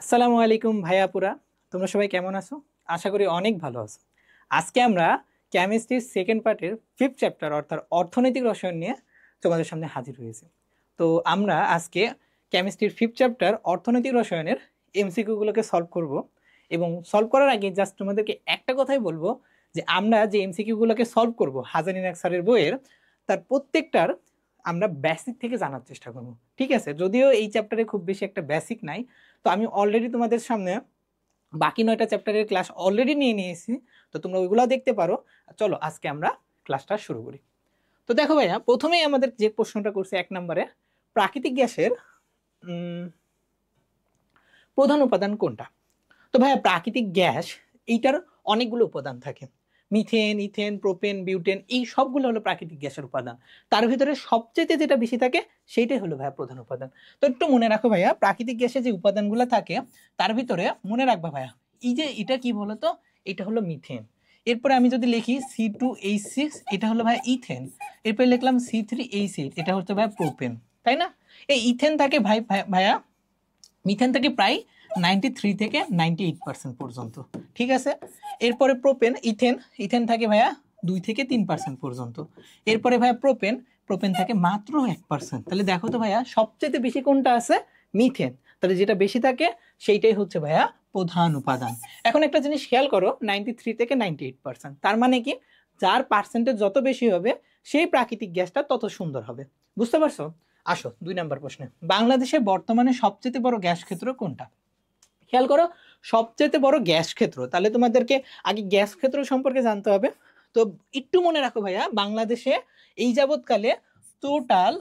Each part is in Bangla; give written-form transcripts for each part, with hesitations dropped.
আসসালামু আলাইকুম ভাইয়াপুরা, তোমরা সবাই কেমন আছো? আশা করি অনেক ভালো আছো। আজকে আমরা কেমিস্ট্রির সেকেন্ড পার্টের ফিফথ চ্যাপ্টার অর্থাৎ অর্থনৈতিক রসায়ন নিয়ে তোমাদের সামনে হাজির হয়েছি। তো আমরা আজকে কেমিস্ট্রির ফিফথ চ্যাপ্টার অর্থনৈতিক রসায়নের এমসিকিউ গুলোকে সলভ করব। এবং সলভ করার আগে জাস্ট তোমাদেরকে একটা কথাই বলবো যে আমরা যে এমসিকিউ গুলোকে সলভ করব হাজারিন স্যারের বইয়ের, তার প্রত্যেকটার আমরা বেসিক থেকে জানার চেষ্টা করব। ঠিক আছে, যদিও এই চ্যাপ্টারে খুব বেশি একটা বেসিক নাই, তো আমি অলরেডি তোমাদের সামনে বাকি 9টা চ্যাপ্টারের ক্লাস অলরেডি নিয়ে নিয়েছি, তো তোমরা ওইগুলো দেখতে পারো। চলো আজকে আমরা ক্লাসটা শুরু করি। তো দেখো ভাইয়া, প্রথমেই আমাদের যে প্রশ্নটা করছে 1 নম্বরে, প্রাকৃতিক গ্যাসের প্রধান উপাদান কোনটা? তো ভাইয়া প্রাকৃতিক গ্যাস এইটার অনেকগুলো উপাদান থাকে। মিথেন, ইথেন, প্রোপেন, বিউটেন, এই সবগুলো হলো প্রাকৃতিক গ্যাসের উপাদান। তার ভিতরে সবচেয়ে যেটা বেশি থাকে সেইটাই হলো ভাইয়া প্রধান উপাদান। তো একটু মনে রাখো ভাইয়া, প্রাকৃতিক গ্যাসে যে উপাদানগুলো থাকে তার ভিতরে মনে রাখবা ভাইয়া, এই যে এটা কি বলতো, এটা হলো মিথেন। এরপরে আমি যদি লিখি C2H6, এটা হলো ভাইয়া ইথেন। এরপরে লিখলাম C3H8, এটা হচ্ছে ভাইয়া প্রোপেন, তাই না? এই ইথেন থাকে ভাইয়া মিথেন থেকে প্রায় 93 থেকে 98% পর্যন্ত। ঠিক আছে, এরপরে প্রোপেন, ইথেন, ইথেন থাকে ভাইয়া 2 থেকে 3% পর্যন্ত। এরপরে ভাইয়া প্রোপেন, প্রোপেন থাকে মাত্র 1%। তাহলে দেখো তো ভাইয়া, সবচেয়ে বেশি কোনটা আছে? মিথেন। তাহলে যেটা বেশি থাকে সেইটাই হচ্ছে ভাইয়া প্রধান উপাদান। এখন একটা জিনিস খেয়াল করো, 93 থেকে 98%, তার মানে কি, যার পার্সেন্টেজ যত বেশি হবে সেই প্রাকৃতিক গ্যাসটা তত সুন্দর হবে। বুঝতে পারছো? আসো 2 নম্বর প্রশ্নে, বাংলাদেশে বর্তমানে সবচেয়ে বড় গ্যাস ক্ষেত্র কোনটা? খেয়াল করো, সবচেয়ে বড় গ্যাস ক্ষেত্র, তাহলে তোমাদেরকে আগে গ্যাস ক্ষেত্র সম্পর্কে জানতে হবে। তো একটু মনে রাখো ভাইয়া, বাংলাদেশে এই যাবৎকালে টোটাল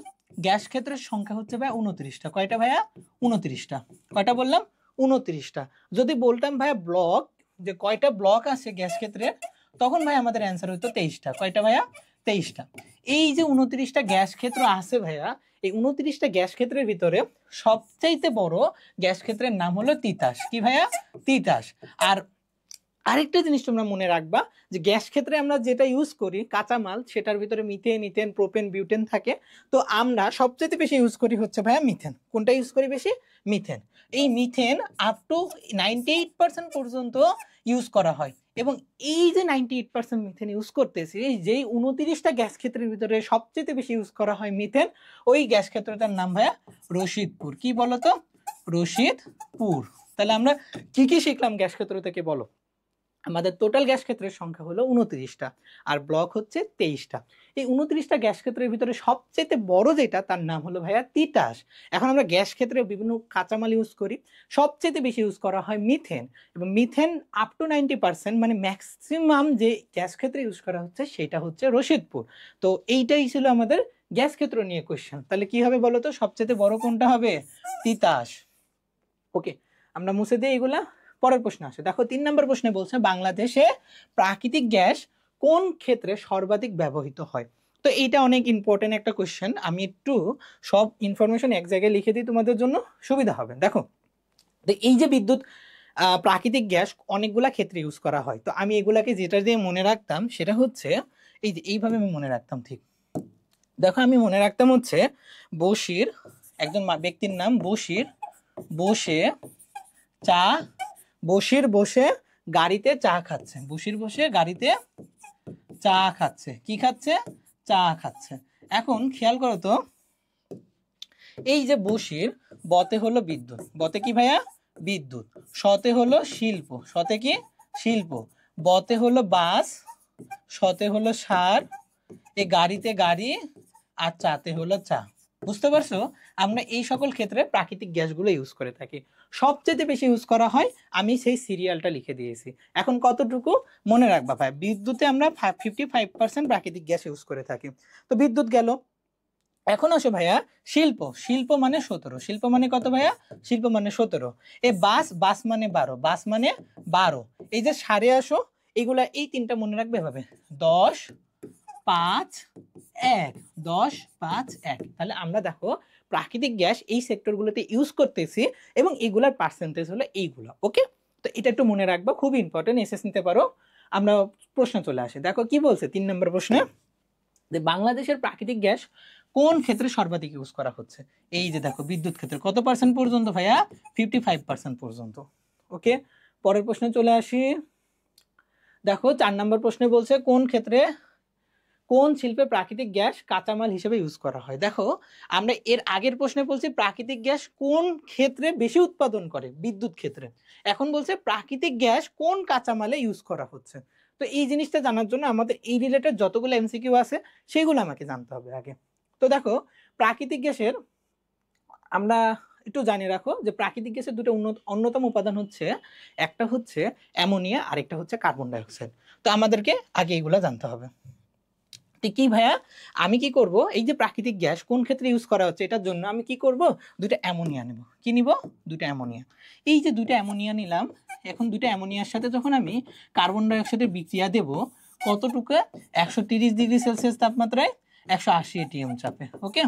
গ্যাস ক্ষেত্রের সংখ্যা হচ্ছে ভাইয়া 29টা। কয়টা ভাইয়া? 29টা। কয়টা বললাম? 29টা। যদি বলতাম ভাইয়া ব্লক, যে কয়টা ব্লক আছে গ্যাস ক্ষেত্রের, তখন ভাই আমাদের অ্যান্সার হতো 23টা। কয়টা ভাইয়া? 23টা। এই যে 29টা গ্যাস ক্ষেত্র আছে ভাইয়া, এই 29টা গ্যাস ক্ষেত্রের ভিতরে সবচাইতে বড় গ্যাস ক্ষেত্রের নাম হলো তিতাস। কি ভাইয়া? তিতাস। আর আরেকটা জিনিস তোমরা মনে রাখবা, যে গ্যাস ক্ষেত্রে আমরা যেটা ইউজ করি কাঁচামাল, সেটার ভিতরে মিথেন, ইথেন, প্রোপেন, বিউটেন থাকে। তো আমরা সবচেয়ে বেশি ইউজ করি হচ্ছে ভাইয়া মিথেন। কোনটা ইউজ করি বেশি? মিথেন। এই মিথেন আপ টু 98% পর্যন্ত ইউজ করা হয়। এবং এই যে 98% মিথেন ইউজ করতেছি, এই যেই 29টা গ্যাস ক্ষেত্রের ভিতরে সবচেয়ে বেশি ইউজ করা হয় মিথেন, ওই গ্যাস ক্ষেত্রটার নাম ভাইয়া রশিদপুর। কি বলতো? রশিদপুর। তাহলে আমরা কি কি শিখলাম গ্যাস ক্ষেত্র থেকে বলো? আমাদের টোটাল গ্যাস ক্ষেত্রের সংখ্যা হলো 29টা, আর ব্লক হচ্ছে 23টা। এই 29টা গ্যাস ক্ষেত্রের ভিতরে সবচেয়ে বড় যেটা, তার নাম হলো ভাইয়া তিতাস। এখন আমরা গ্যাস ক্ষেত্রে বিভিন্ন কাঁচামাল ইউজ করি, সবচেয়ে বেশি ইউজ করা হয় মিথেন। এবং মিথেন আপ টু 90%, মানে ম্যাক্সিমাম যে গ্যাস ক্ষেত্রে ইউজ করা হচ্ছে সেটা হচ্ছে রশিদপুর। তো এইটাই ছিল আমাদের গ্যাস ক্ষেত্র নিয়ে কোয়েশ্চেন। তাহলে কি হবে বলো তো, সবচেয়ে বড় কোনটা হবে? তিতাস। ওকে, আমরা মুছে দিই এগুলা। পরের প্রশ্ন আসে, দেখো 3 নম্বর প্রশ্নে বলছে বাংলাদেশে প্রাকৃতিক গ্যাস কোন ক্ষেত্রে সর্বাধিক ব্যবহৃত হয়? তো এইটা অনেক ইম্পর্টেন্ট একটা কোশ্চেন, আমি একটু সব ইনফরমেশন এক জায়গায় লিখে দিই তোমাদের জন্য সুবিধা হবে। দেখো, তো এই যে বিদ্যুৎ, প্রাকৃতিক গ্যাস অনেকগুলা ক্ষেত্রে ইউজ করা হয়। তো আমি এগুলাকে যেটা দিয়ে মনে রাখতাম সেটা হচ্ছে, এই যে এইভাবে আমি মনে রাখতাম। ঠিক দেখো, আমি মনে রাখতাম হচ্ছে বসির, একজন ব্যক্তির নাম বসির, বসে চা, বসির বসে গাড়িতে চা খাচ্ছে, বসির বসে গাড়িতে চা খাচ্ছে। কি খাচ্ছে? চা খাচ্ছে। এখন খেয়াল করো তো, এই যে বসির, বতে হলো বিদ্যুৎ, বতে কি ভাইয়া? বিদ্যুৎ। শতে হলো শিল্প, শতে কি? শিল্প। বতে হলো বাস, শতে হলো সার, এ গাড়িতে গাড়ি, আর চাতে হলো চা। বুঝতে পারছো? আমরা এই সকল ক্ষেত্রে প্রাকৃতিক গ্যাসগুলো ইউজ করে থাকি। সবচেয়ে বেশি ইউজ করা হয়, আমি সেই সিরিয়ালটা লিখে দিয়েছি। এখন কতটুকু মনে রাখবা ভাই, বিদ্যুতে আমরা 55% প্রাকৃতিক গ্যাস ইউজ করে থাকি। তো বিদ্যুৎ গেল। এখন আসো ভাইয়া শিল্প, শিল্প মানে 17, শিল্প মানে কত ভাইয়া? শিল্প মানে 17। এ বাস, বাস মানে 12, বাস মানে 12। এই যে সারে আসো, এগুলা এই তিনটা মনে রাখবে ভাবে, 10, 5, 1, 10, 5, 1। তাহলে আমরা দেখো প্রাকৃতিক গ্যাস এই সেক্টরগুলোতে ইউজ করতেছি, এবং এগুলার পার্সেন্টেজ হলো এইগুলো। ওকে, তো এটা একটু মনে রাখবা, খুব ইম্পর্টেন্ট, এসএস নিতে পারো। আমরা প্রশ্ন চলে আসে, দেখো কি বলছে 3 নম্বর প্রশ্নে, যে বাংলাদেশের প্রাকৃতিক গ্যাস কোন ক্ষেত্রে সর্বাধিক ইউজ করা হচ্ছে? এই যে দেখো বিদ্যুৎ ক্ষেত্রে কত পার্সেন্ট পর্যন্ত ভাইয়া? 55% পর্যন্ত। ওকে, পরের প্রশ্নে চলে আসি। দেখো 4 নম্বর প্রশ্নে বলছে কোন ক্ষেত্রে কোন শিল্পে প্রাকৃতিক গ্যাস কাঁচামাল হিসেবে ইউজ করা হয়? দেখো আমরা এর আগের প্রশ্নে বলছি প্রাকৃতিক গ্যাস কোন ক্ষেত্রে বেশি উৎপাদন করে, বিদ্যুৎ ক্ষেত্রে। এখন বলছে প্রাকৃতিক গ্যাস কোন কাঁচামালে ইউজ করা হচ্ছে। তো এই জিনিসটা জানার জন্য আমাদের এই রিলেটেড যতগুলো এমসিকিউ আছে সেগুলো আমাকে জানতে হবে আগে। তো দেখো প্রাকৃতিক গ্যাসের আমরা একটু জানিয়ে রাখো যে প্রাকৃতিক গ্যাসের দুটো অন্যতম উপাদান হচ্ছে, একটা হচ্ছে অ্যামোনিয়া আর একটা হচ্ছে কার্বন ডাইঅক্সাইড। তো আমাদেরকে আগে এগুলো জানতে হবে। কি ভাইয়া আমি কি করব, এই যে প্রাকৃতিক গ্যাস কোন ক্ষেত্রে ইউজ করা হচ্ছে এটার জন্য আমি কি করব, দুটো অ্যামোনিয়া নেব। কি নিব? দুটো অ্যামোনিয়া। এই যে দুটো অ্যামোনিয়া নিলাম, এখন দুটো অ্যামোনিয়ার সাথে যখন আমি কার্বন ডাইঅক্সাইডের বিক্রিয়া দেব, কতটুকু? 130 ডিগ্রি সেলসিয়াস তাপমাত্রায় 180 এটিএম চাপে। ওকে,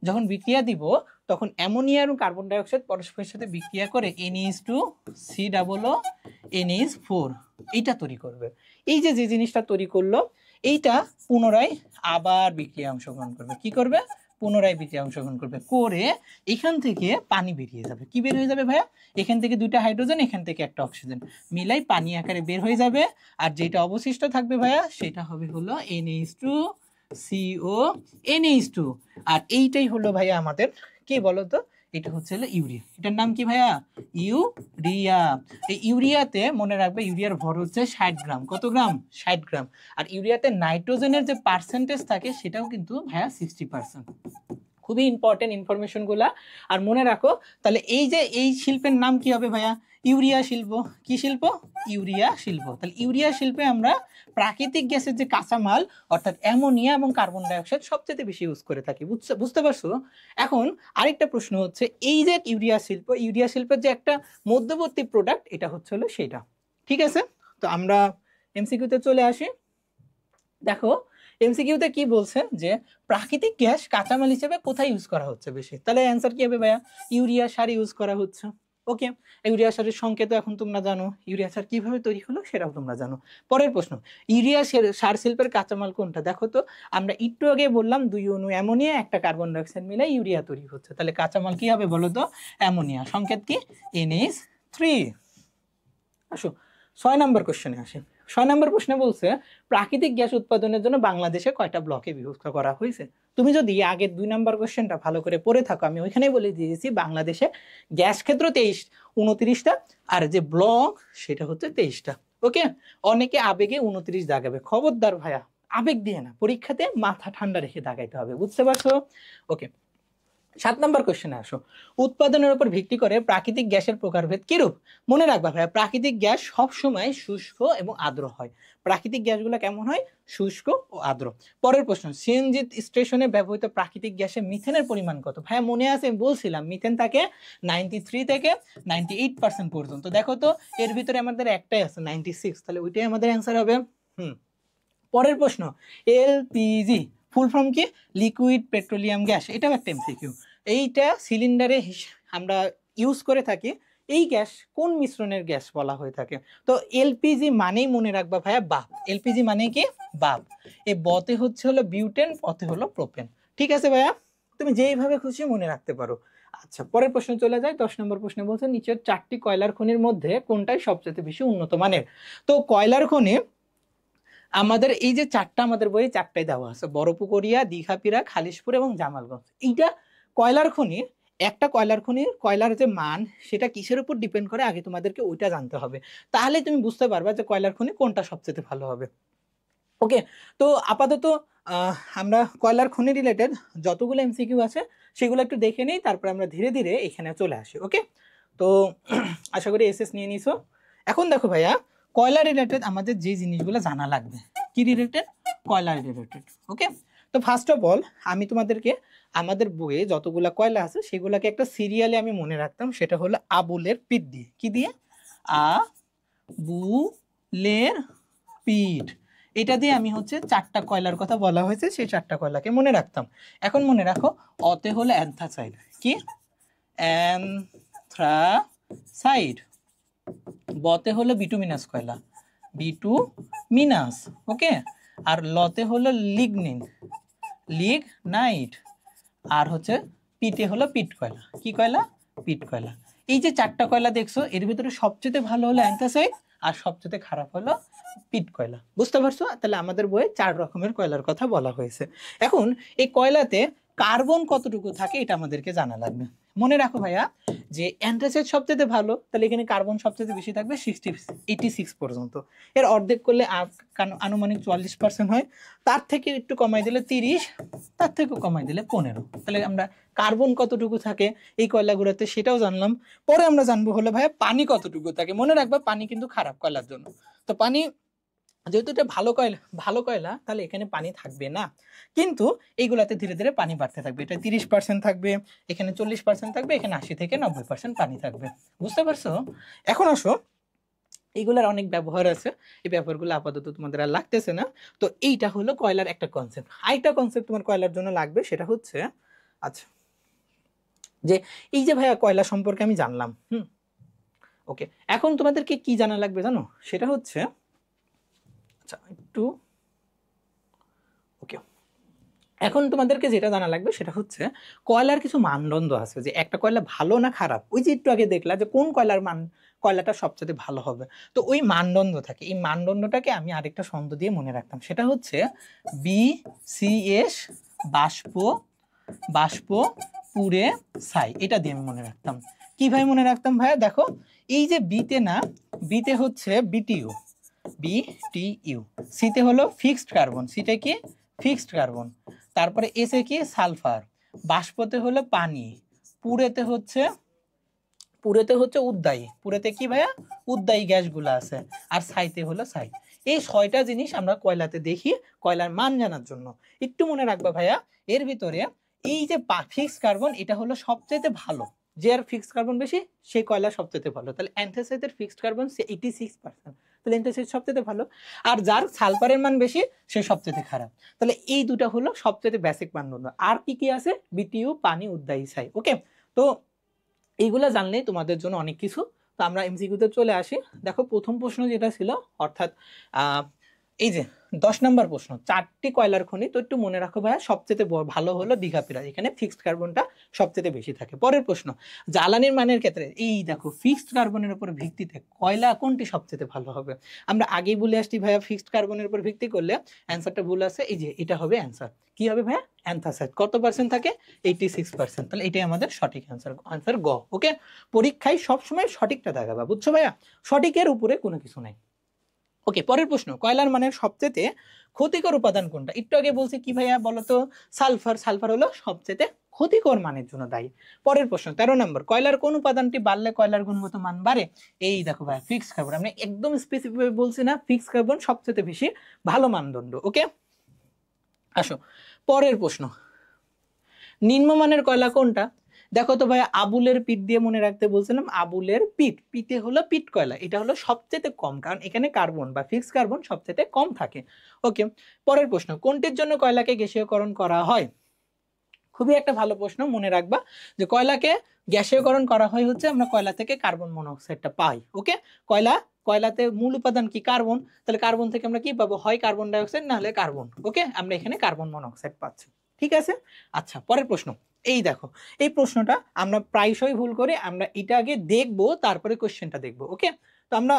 যখন বিক্রিয়া দিব তখন অ্যামোনিয়া এবং কার্বন ডাইঅক্সাইড পরস্পরের সাথে বিক্রিয়া করে NH2 COO NH4 এইটা তৈরি করবে। এই যে জিনিসটা তৈরি করলো এইটা পুনরায় আবার বিক্রিয়া অংশগ্রহণ করবে। কি করবে? পুনরায় বিক্রিয়া অংশগ্রহণ করবে, করে এখান থেকে পানি বেরিয়ে যাবে। কি বের হয়ে যাবে ভাইয়া? এখান থেকে দুইটা হাইড্রোজেন, এখান থেকে একটা অক্সিজেন মিলাই পানি আকারে বের হয়ে যাবে। আর যেটা অবশিষ্ট থাকবে ভাইয়া সেটা হবে হলো NH2 CO NH2। আর এইটাই হলো ভাইয়া আমাদের কি বলতো, এটা হচ্ছে হলো ইউরিয়া। এটার নাম কি ভাইয়া? ইউরিয়া। এই ইউরিয়াতে মনে রাখবে ইউরিয়ার ভর হচ্ছে 60 গ্রাম। কত গ্রাম? 60 গ্রাম। আর ইউরিয়াতে নাইট্রোজেনের যে পার্সেন্টেজ থাকে সেটাও কিন্তু ভাইয়া 60%। খুবই ইম্পর্টেন্ট ইনফরমেশন গুলা। আর মনে রাখো তাহলে এই যে এই শিল্পের নাম কি হবে ভাইয়া? ইউরিয়া শিল্প। কি শিল্প? ইউরিয়া শিল্প। তাহলে ইউরিয়া শিল্পে আমরা প্রাকৃতিক গ্যাসের যে কাঁচামাল অর্থাৎ অ্যামোনিয়া এবং কার্বন ডাইঅক্সাইড সবচেয়ে বেশি ইউজ করে থাকি। বুঝতে পারছো? এখন আরেকটা প্রশ্ন হচ্ছে এই যে ইউরিয়া শিল্প, ইউরিয়া শিল্পের যে একটা মধ্যবর্তী প্রোডাক্ট এটা হচ্ছে হলো সেটা। ঠিক আছে, তো আমরা এমসিকিউতে চলে আসি। দেখো এমসিকিউতে কি বলছে যে প্রাকৃতিক গ্যাস কাঁচামাল হিসেবে কোথায় ইউজ করা হচ্ছে বেশি? তাহলে অ্যান্সার কি হবে ভাইয়া? ইউরিয়া সার ইউজ করা হচ্ছে। ওকে, ইউরিয়া সারের সংকেত এখন তোমরা জানো, ইউরিয়া সার কিভাবে তৈরি হলো সেটাও তোমরা জানো। পরের প্রশ্ন, ইউরিয়া সার শিল্পের কাঁচামাল কোনটা? দেখো তো আমরা একটু আগে বললাম দুই অণু অ্যামোনিয়া একটা কার্বন ডাইঅক্সাইড মিলে ইউরিয়া তৈরি হচ্ছে। তাহলে কাঁচামাল কি হবে বলো তো? অ্যামোনিয়া। সংকেত কি? NH3। আসো 6 নম্বর কোশ্চেনে আসি। 6 নম্বর প্রশ্নে বলছে প্রাকৃতিক গ্যাস উৎপাদনের জন্য বাংলাদেশে কয়টা ব্লকে বিভক্ত করা হয়েছে? তুমি যদি আগের 2 নম্বর কোশ্চেনটা ভালো করে পড়ে থাকো, আমি ওইখানেই বলে দিয়েছি বাংলাদেশে গ্যাস ক্ষেত্র 29টা আর যে ব্লক সেটা হচ্ছে 23টা। ওকে, অনেকে আবেগে 29 দাগাবে, খবরদার ভাইয়া আবেগ দিয়ে না, পরীক্ষাতে মাথা ঠান্ডা রেখে দাগাইতে হবে। বুঝতে পারছো? ওকে, 7 নম্বর কোশ্চেনে আসো। উৎপাদনের উপর ভিত্তি করে প্রাকৃতিক গ্যাসের প্রকারভেদ কিরূপ? মনে রাখবা ভাইয়া প্রাকৃতিক গ্যাস সবসময় শুষ্ক এবং আর্দ্র হয়। প্রাকৃতিক গ্যাসগুলো কেমন হয়? শুষ্ক ও আর্দ্র। পরের প্রশ্ন, সিএনজি স্টেশনে ব্যবহৃত প্রাকৃতিক গ্যাসে মিথেনের পরিমাণ কত? ভাইয়া মনে আছে আমি বলছিলাম মিথেন থাকে 93 থেকে 98% পর্যন্ত। দেখো তো এর ভিতরে আমাদের একটাই আছে 96, তাহলে ওইটাই আমাদের অ্যান্সার হবে। পরের প্রশ্ন, এলপিজি ফুল ফর্ম কি? Liquid petroleum gas. এটাও একটা এমসিকিউ। এইটা সিলিন্ডারে আমরা ইউজ করে থাকি। এই গ্যাস কোন মিশ্রণের গ্যাস বলা হয়ে থাকে? তো এলপিজি মানেই মনে রাখবা ভাইয়া বাপ। এলপিজি মানে কি? বাপ। এই বতে হচ্ছে হলো বিউটেন, পথে হলো প্রোপেন। ঠিক আছে ভাইয়া, তুমি যেইভাবে খুশি মনে রাখতে পারো। আচ্ছা পরের প্রশ্ন চলে যায়। 10 নম্বর প্রশ্নে বলছে নিচের 4টি কয়লার খনির মধ্যে কোনটাই সবচেয়ে বেশি উন্নত মানের? তো কয়লার খনি আমাদের এই যে 4টা আমাদের বইয়ে 4টাই দেওয়া আছে, বড়পুকুরিয়া, দীঘাপিরা, খালিশপুর এবং জামালগঞ্জ। এইটা কয়লার খনি। একটা কয়লার খনির কয়লার যে মান সেটা কিসের উপর ডিপেন্ড করে আগে তোমাদেরকে ওইটা জানতে হবে, তাহলে তুমি বুঝতে পারবা যে কয়লার খনি কোনটা সবচেয়ে ভালো হবে। ওকে, তো আপাতত আমরা কয়লার খনি রিলেটেড যতগুলো এমসিকিউ আছে সেগুলো একটু দেখে নিই, তারপর আমরা ধীরে ধীরে এখানে চলে আসি। ওকে, তো আশা করি এসএস নিয়ে নিছো। এখন দেখো ভাইয়া কয়লা রিলেটেড আমাদের যে জিনিসগুলো জানা লাগবে। কি রিলেটেড? কয়লা রিলেটেড। ওকে, তো ফার্স্ট অফ অল আমি তোমাদেরকে আমাদের বইয়ে যতগুলা কয়লা আছে সেগুলোকে একটা সিরিয়ালে আমি মনে রাখতাম, সেটা হলো আবুলের পিঠ দিয়ে। কি দিয়ে? আবুলের পিঠ। এটা দিয়ে আমি হচ্ছে 4টা কয়লার কথা বলা হয়েছে, সেই 4টা কয়লাকে মনে রাখতাম। এখন মনে রাখো অতে হলো অ্যান্থ্রাসাইড। কি? অ্যান্থ্রাসাইড। বতে হলো বিটুমিনাস কয়লা, বিটুমিনাস। ওকে, আর লতে হলো লিগনিন, লিগনাইট। আর হচ্ছে পিটে হলো পিট কয়লা। কি কয়লা? পিট কয়লা। এই যে 4টা কয়লা দেখছো, এর ভিতরে সবচেয়ে ভালো হলো অ্যান্থ্রাসাইট আর সবচেয়ে খারাপ হলো পিট কয়লা। বুঝতে পারছো? তাহলে আমাদের বইয়ে 4 রকমের কয়লার কথা বলা হয়েছে। এখন এই কয়লাতে কার্বন কতটুকু থাকে এটা আমাদেরকে জানা লাগবে। মনে রাখো ভাইয়া যে অ্যান্থ্রাসাইট সবচেয়ে ভালো, তাহলে এখানে কার্বন সবচেয়ে বেশি থাকবে 86 পর্যন্ত। এর অর্ধেক করলে আনুমানিক 44% হয়। তার থেকে একটু কমাই দিলে 30, তার থেকেও কমাই দিলে 15। তাহলে আমরা কার্বন কতটুকু থাকে এই কয়লাগুলোতে সেটাও জানলাম। পরে আমরা জানবো হলো ভাইয়া পানি কতটুকু থাকে। মনে রাখবা পানি কিন্তু খারাপ কয়লার জন্য। তো পানি যেহেতু এটা ভালো কয়লা তাহলে এখানে পানি থাকবে না, কিন্তু এইগুলাতে ধীরে ধীরে পানি বাড়তে থাকবে। এটা 30% থাকবে, এখানে 40% থাকবে, এখানে 80 থেকে 90% পানি থাকবে। বুঝতে পারছো? এখন আসো, এইগুলার অনেক ব্যবহার আছে, এই ব্যবহারগুলো আপাতত তোমাদের আর লাগতেছে না। তো এইটা হলো কয়লার একটা কনসেপ্ট। আরেকটা কনসেপ্ট তোমার কয়লার জন্য লাগবে, সেটা হচ্ছে আচ্ছা যে এই যে ভাইয়া কয়লা সম্পর্কে আমি জানলাম, ওকে, এখন তোমাদেরকে কি জানা লাগবে জানো? সেটা হচ্ছে আচ্ছা একটু ওকে, এখন তোমাদেরকে যেটা জানা লাগবে সেটা হচ্ছে কয়লার কিছু মানদণ্ড আছে, যে একটা কয়লা ভালো না খারাপ। ওই যে একটু আগে দেখলা যে কোন কয়লাটা সবচেয়ে ভালো হবে, তো ওই মানদণ্ড থাকে। এই মানদণ্ডটাকে আমি আরেকটা ছন্দ দিয়ে মনে রাখতাম, সেটা হচ্ছে BCS, বাষ্প, বাষ্প পুড়ে ছাই। এটা দিয়ে আমি মনে রাখতাম। কিভাবে মনে রাখতাম ভাইয়া? দেখো এই যে বিতে না, বিতে হচ্ছে BTU, সিতে হলো ফিক্সড কার্বন, সিতে কি ফিক্সড কার্বন, তারপরে এসে কি সালফার, বাষ্পতে হলো পানি, পুড়েতে হচ্ছে উদ্দায়ী, পুড়েতে কি ভাইয়া উদ্দায়ী গ্যাসগুলো আছে, আর ছাইতে হলো ছাই। এই 6টা জিনিস আমরা কয়লাতে দেখি কয়লার মান জানার জন্য। একটু মনে রাখবা ভাইয়া, এর ভিতরে এই যে ফিক্সড কার্বন এটা হলো সবচেয়ে ভালো, যে আর ফিক্সড কার্বন বেশি সেই কয়লা সবচেয়ে ভালো। তাহলে অ্যান্থ্রাসাইটের ফিক্সড কার্বন 86%, তাহলে অ্যান্থ্রাসাইট সবচেয়ে ভালো। আর যার সালফারের মান বেশি সে সবচেয়ে খারাপ। তাহলে এই দুটা হলো সবচেয়ে বেসিক মানদণ্ড। আর কি কি আছে? BTU, পানি, উদ্দায়ী, ছাই। ওকে, তো এইগুলা জানলেই তোমাদের জন্য অনেক কিছু। তো আমরা MCQতে চলে আসি। দেখো প্রথম প্রশ্ন যেটা ছিল, অর্থাৎ এই যে 10 নম্বর প্রশ্ন, 4টি কয়লার খনি। তো একটু মনে রাখো ভাইয়া সবচেয়ে ভালো হলো দীঘাপিরা, এখানে ফিক্সড কার্বনটা সবচেয়ে বেশি থাকে। পরের প্রশ্ন, জ্বালানির মানের ক্ষেত্রে এই দেখো ফিক্সড কার্বনের উপর ভিত্তিতে কয়লা কোনটি সবচেয়ে ভালো হবে। আমরা আগেই বলে আসছি ভাইয়া ফিক্সড কার্বনের উপর ভিত্তি করলে অ্যান্সারটা ভুল আছে। এই যে এটা হবে অ্যান্সার। কি হবে ভাইয়া? অ্যান্থ্রাসাইট। কত পার্সেন্ট থাকে? 86%। তাহলে এটাই আমাদের সঠিক আনসার গ। ওকে, পরীক্ষায় সবসময় সঠিকটা দেখাবা, বুঝছো ভাইয়া? সঠিকের উপরে কোনো কিছু নাই। ওকে, পরের প্রশ্ন, কয়লার মানের সবচেয়ে ক্ষতিকর উপাদান কোনটা? একটু আগে বলছি কি ভাইয়া বলতো? সালফার। সালফার হলো সবচেয়ে ক্ষতিকর মানের জন্য দায়ী। পরের প্রশ্ন 13 নম্বর, কয়লার কোন উপাদানটি বাড়লে কয়লার গুণগত মান বাড়ে? এই দেখো ভাই ফিক্সড কার্বন। আমি একদম স্পেসিফিক ভাবে বলছি না, ফিক্সড কার্বন সবচেয়ে বেশি ভালো মানদণ্ড। ওকে, আসো পরের প্রশ্ন, নিম্নমানের কয়লা কোনটা? দেখো তো ভাই, আবুলের পিঠ দিয়ে মনে রাখতে বলছিলাম। আবুলের পিঠে হলো পিট কয়লা, এটা হলো সবচেয়ে কম, কারণ এখানে কার্বন বা ফিক্সড কার্বন সবচেয়ে কম থাকে। ওকে, পরের প্রশ্ন, কোনটির জন্য কয়লাকে গ্যাসীয়করণ করা হয়? খুবই একটা ভালো প্রশ্ন। মনে রাখবা যে কয়লাকে গ্যাসীয়করণ করা হয় হচ্ছে আমরা কয়লা থেকে কার্বন মনোক্সাইডটা পাই। ওকে, কয়লাতে মূল উপাদান কি? কার্বন। তাহলে কার্বন থেকে আমরা কি পাবো? হয় কার্বন ডাইঅক্সাইড না হলে কার্বন। ওকে, আমরা এখানে কার্বন মনোক্সাইড পাচ্ছি। ঠিক আছে, আচ্ছা পরের প্রশ্ন। এই দেখো, এই প্রশ্নটা আমরা প্রায়শই ভুল করি। আমরা এটা আগে দেখবো, তারপরে কোশ্চেনটা দেখবো। ওকে, তো আমরা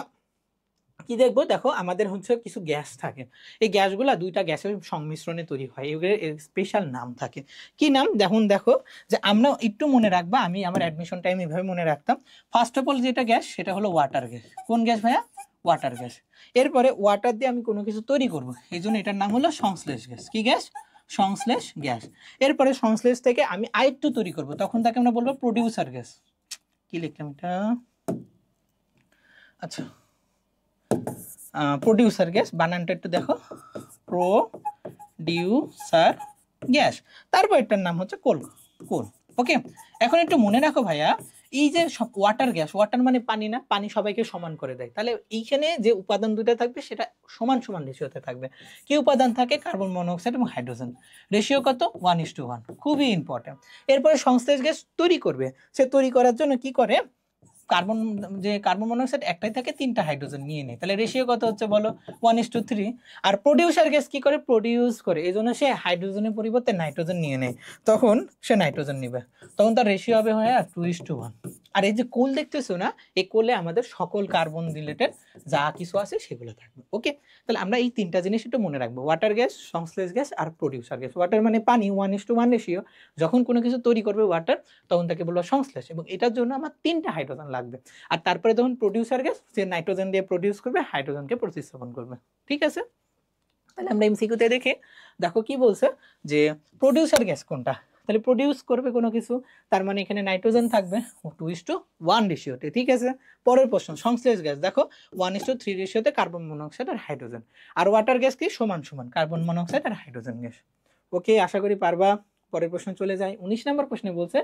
কি দেখবো? দেখো আমাদের হচ্ছে কিছু গ্যাস থাকে, এই গ্যাসগুলা 2টা গ্যাসের সংমিশ্রণে তৈরি হয়, এগুলোর স্পেশাল নাম থাকে। কি নাম? দেখো যে আমরা একটু মনে রাখবা, আমি আমার অ্যাডমিশন টাইম এভাবে মনে রাখতাম। ফার্স্ট অফ অল যেটা গ্যাস সেটা হলো ওয়াটার গ্যাস। কোন গ্যাস ভাইয়া? Water gas. এরপরে ওয়াটার দিয়ে আমি কোনো কিছু তৈরি করব, এই জন্য এটার নাম হলো সংশ্লেষ গ্যাস। কি গ্যাস? সংশ্লেষ গ্যাস। এরপরে সংশ্লেষ থেকে আমি আরেকটু তৈরি করব, তখন তাকে আমরা বলবো প্রডিউসার গ্যাস। কি লিখলাম এটা? আচ্ছা, প্রডিউসার গ্যাস, বানানটা একটু দেখো, প্রডিউসার গ্যাস। তারপর এটার নাম হচ্ছে কোল। ওকে, এখন একটু মনে রাখো ভাইয়া, এই যে ওয়াটার গ্যাস, ওয়াটার মানে পানি না, পানি সবাইকে সমান করে দেয়। তাহলে এইখানে যে উপাদান 2টা থাকবে সেটা সমান সমান রেশিওতে থাকবে। কি উপাদান থাকে? কার্বন মনোক্সাইড এবং হাইড্রোজেন। রেশিও কত? 1:1, খুবই ইম্পর্টেন্ট। এরপরে সংশ্লেষ গ্যাস তৈরি করবে, সে তৈরি করার জন্য কি করে? কার্বন মনোক্সাইড একটাই থাকে, 3টা হাইড্রোজেন নিয়ে নেয়, তাহলে রেশিও কত হচ্ছে বলো? 1:3। আর প্রোডিউসার গ্যাস কি করে? প্রোডিউস করে, এই জন্য সে হাইড্রোজেনের পরিবর্তে নাইট্রোজেন নিয়ে নেয়, তখন সে নাইট্রোজেন নিবে, তখন তার রেশিও হবে হয় 2:1। আর এই যে কোল দেখতেছো না, এই কোলে আমাদের সকল কার্বন রিলেটেড যা কিছু আছে সেগুলো থাকবে। ওকে, তাহলে আমরা এই 3টা জিনিস একটু মনে রাখবো, ওয়াটার গ্যাস, সংশ্লেষ গ্যাস আর প্রোডিউসার গ্যাস। ওয়াটার মানে পানি, 1:1 রেশিও, যখন কোনো কিছু তৈরি করবে ওয়াটার তখন তাকে বলবো সংশ্লেষ, এবং এটার জন্য আমার 3টা হাইড্রোজেন লাগবে। আর তারপরে যখন প্রোডিউসার গ্যাস, সে নাইট্রোজেন দিয়ে প্রোডিউস করবে, হাইড্রোজেনকে প্রতিস্থাপন করবে। ঠিক আছে, তাহলে আমরা এমসিকিউতে দেখে দেখো কি বলছে যে প্রোডিউসার গ্যাস কোনটা, তাহলে প্রোডিউস করবে কোনো কিছু, তার মানে এখানে নাইট্রোজেন থাকবে 2:1 রেশিওতে। ঠিক আছে, পরের প্রশ্ন, সংশ্লেষ গ্যাস দেখো 1:3 রেশিওতে কার্বন মনোক্সাইড আর হাইড্রোজেন। আর ওয়াটার গ্যাস কি? সমান সমান কার্বন মনোক্সাইড আর হাইড্রোজেন গ্যাস। ওকে, আশা করি পারবা। পরের প্রশ্ন চলে যায়। 19 নম্বর প্রশ্নে বলছে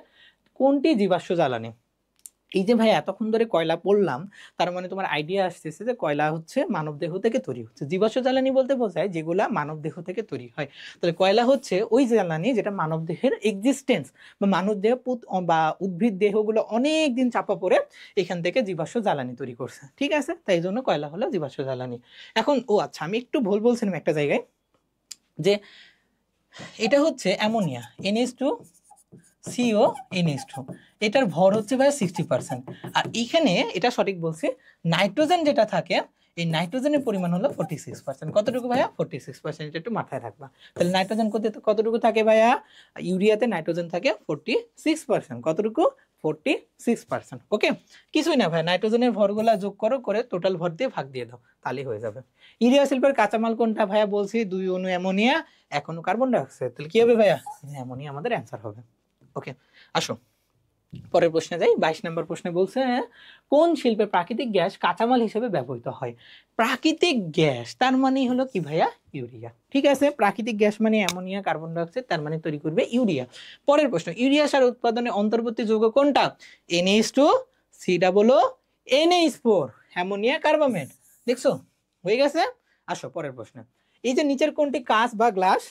কোনটি জীবাশ্ম জ্বালানি? এই যে ভাই এতক্ষণ ধরে কয়লা পড়লাম, তার মানে তোমার আইডিয়া আসতেছে যে কয়লা হচ্ছে মানব দেহ থেকে তৈরি হচ্ছে। জীবাশ্ম জ্বালানি বলতে বোঝায় যেগুলা মানব দেহ থেকে তৈরি হয়। তাহলে কয়লা হচ্ছে ওই জ্বালানি যেটা মানব দেহের এক্সিস্টেন্স বা মানব দেহ বা উদ্ভিদ দেহগুলো অনেক দিন চাপা পড়ে এখান থেকে জীবাশ্ম জ্বালানি তৈরি করছে। ঠিক আছে, তাই জন্য কয়লা হলো জীবাশ্ম জ্বালানি। এখন আচ্ছা, আমি একটু ভুল বলছিলাম একটা জায়গায়, যে এটা হচ্ছে অ্যামোনিয়া, NH2CO, এটার ভর হচ্ছে ভাই 60%। আর এইখানে এটা সঠিক বলছি, নাইট্রোজেন যেটা থাকে, এই নাইট্রোজেনের পরিমাণ হলো 46%। কতটুকু ভাইয়া? 46%। এটা একটু মাথায় রাখবা। তাহলে নাইট্রোজেন কতটুকু থাকে ভাইয়া? ইউরিয়াতে নাইট্রোজেন থাকে 46%। কতটুকু? 46%। ওকে, কিছুই না ভাই, নাইট্রোজেনের ভরগুলা যোগ করে টোটাল ভর দিয়ে ভাগ দিয়ে দাও, তাহলেই হয়ে যাবে। ইউরিয়া শিল্পের কাঁচামাল কোনটা ভাইয়া? বলছি 2 অণু অ্যামোনিয়া, 1 অণু কার্বন ডাইঅক্সাইড। তাহলে কি হবে ভাইয়া? অ্যামোনিয়া আমাদের অ্যান্সার হবে। ওকে, আসো পরের প্রশ্নে যাই। 22 নম্বর প্রশ্নে বলছে কোন শিল্পে প্রাকৃতিক গ্যাস কাঁচামাল হিসেবে ব্যবহৃত হয়? প্রাকৃতিক গ্যাস তার মানে হলো কি ভাইয়া? ইউরিয়া। ঠিক আছে, প্রাকৃতিক গ্যাস মানে অ্যামোনিয়া, কার্বন ডাইঅক্সাইড, তার মানে তৈরি করবে ইউরিয়া। পরের প্রশ্ন, ইউরিয়া সার উৎপাদনে অন্তর্বর্তী যৌগ কোনটা? NH2, COO, ammonia carbamate. দেখছো, হয়ে গেছে। আসো পরের প্রশ্ন, এই যে নিচের কোনটি কাঁচ বা গ্লাস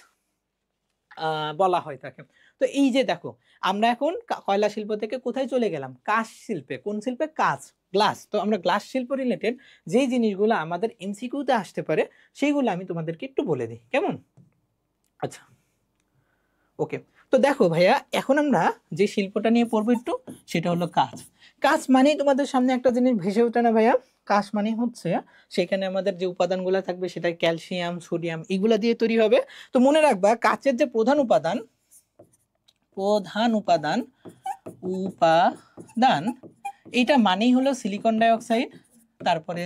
বলা হয় তাকে? তো এই যে দেখো, আমরা এখন কয়লা শিল্প থেকে কোথায় চলে গেলাম? কাঁচ শিল্পে। কোন শিল্পে? কাঁচ, গ্লাস। তো আমরা গ্লাস শিল্প রিলেটেড যেই জিনিসগুলো আমাদের এমসিকিউতে আসতে পারে সেইগুলো আমি তোমাদেরকে একটু বলে দিই, কেমন? আচ্ছা, ওকে, তো দেখো ভাইয়া, এখন আমরা যে শিল্পটা নিয়ে পড়বো একটু, সেটা হলো কাঁচ। কাঁচ মানে তোমাদের সামনে একটা জিনিস ভেসে ওঠে না ভাইয়া? কাঁচ মানে হচ্ছে সেখানে আমাদের যে উপাদানগুলো থাকবে সেটা ক্যালসিয়াম, সোডিয়াম, এগুলা দিয়ে তৈরি হবে। তো মনে রাখবা, কাঁচের যে প্রধান উপাদান এইটা মানেই হলো সিলিকন ডাইঅক্সাইড, তারপরে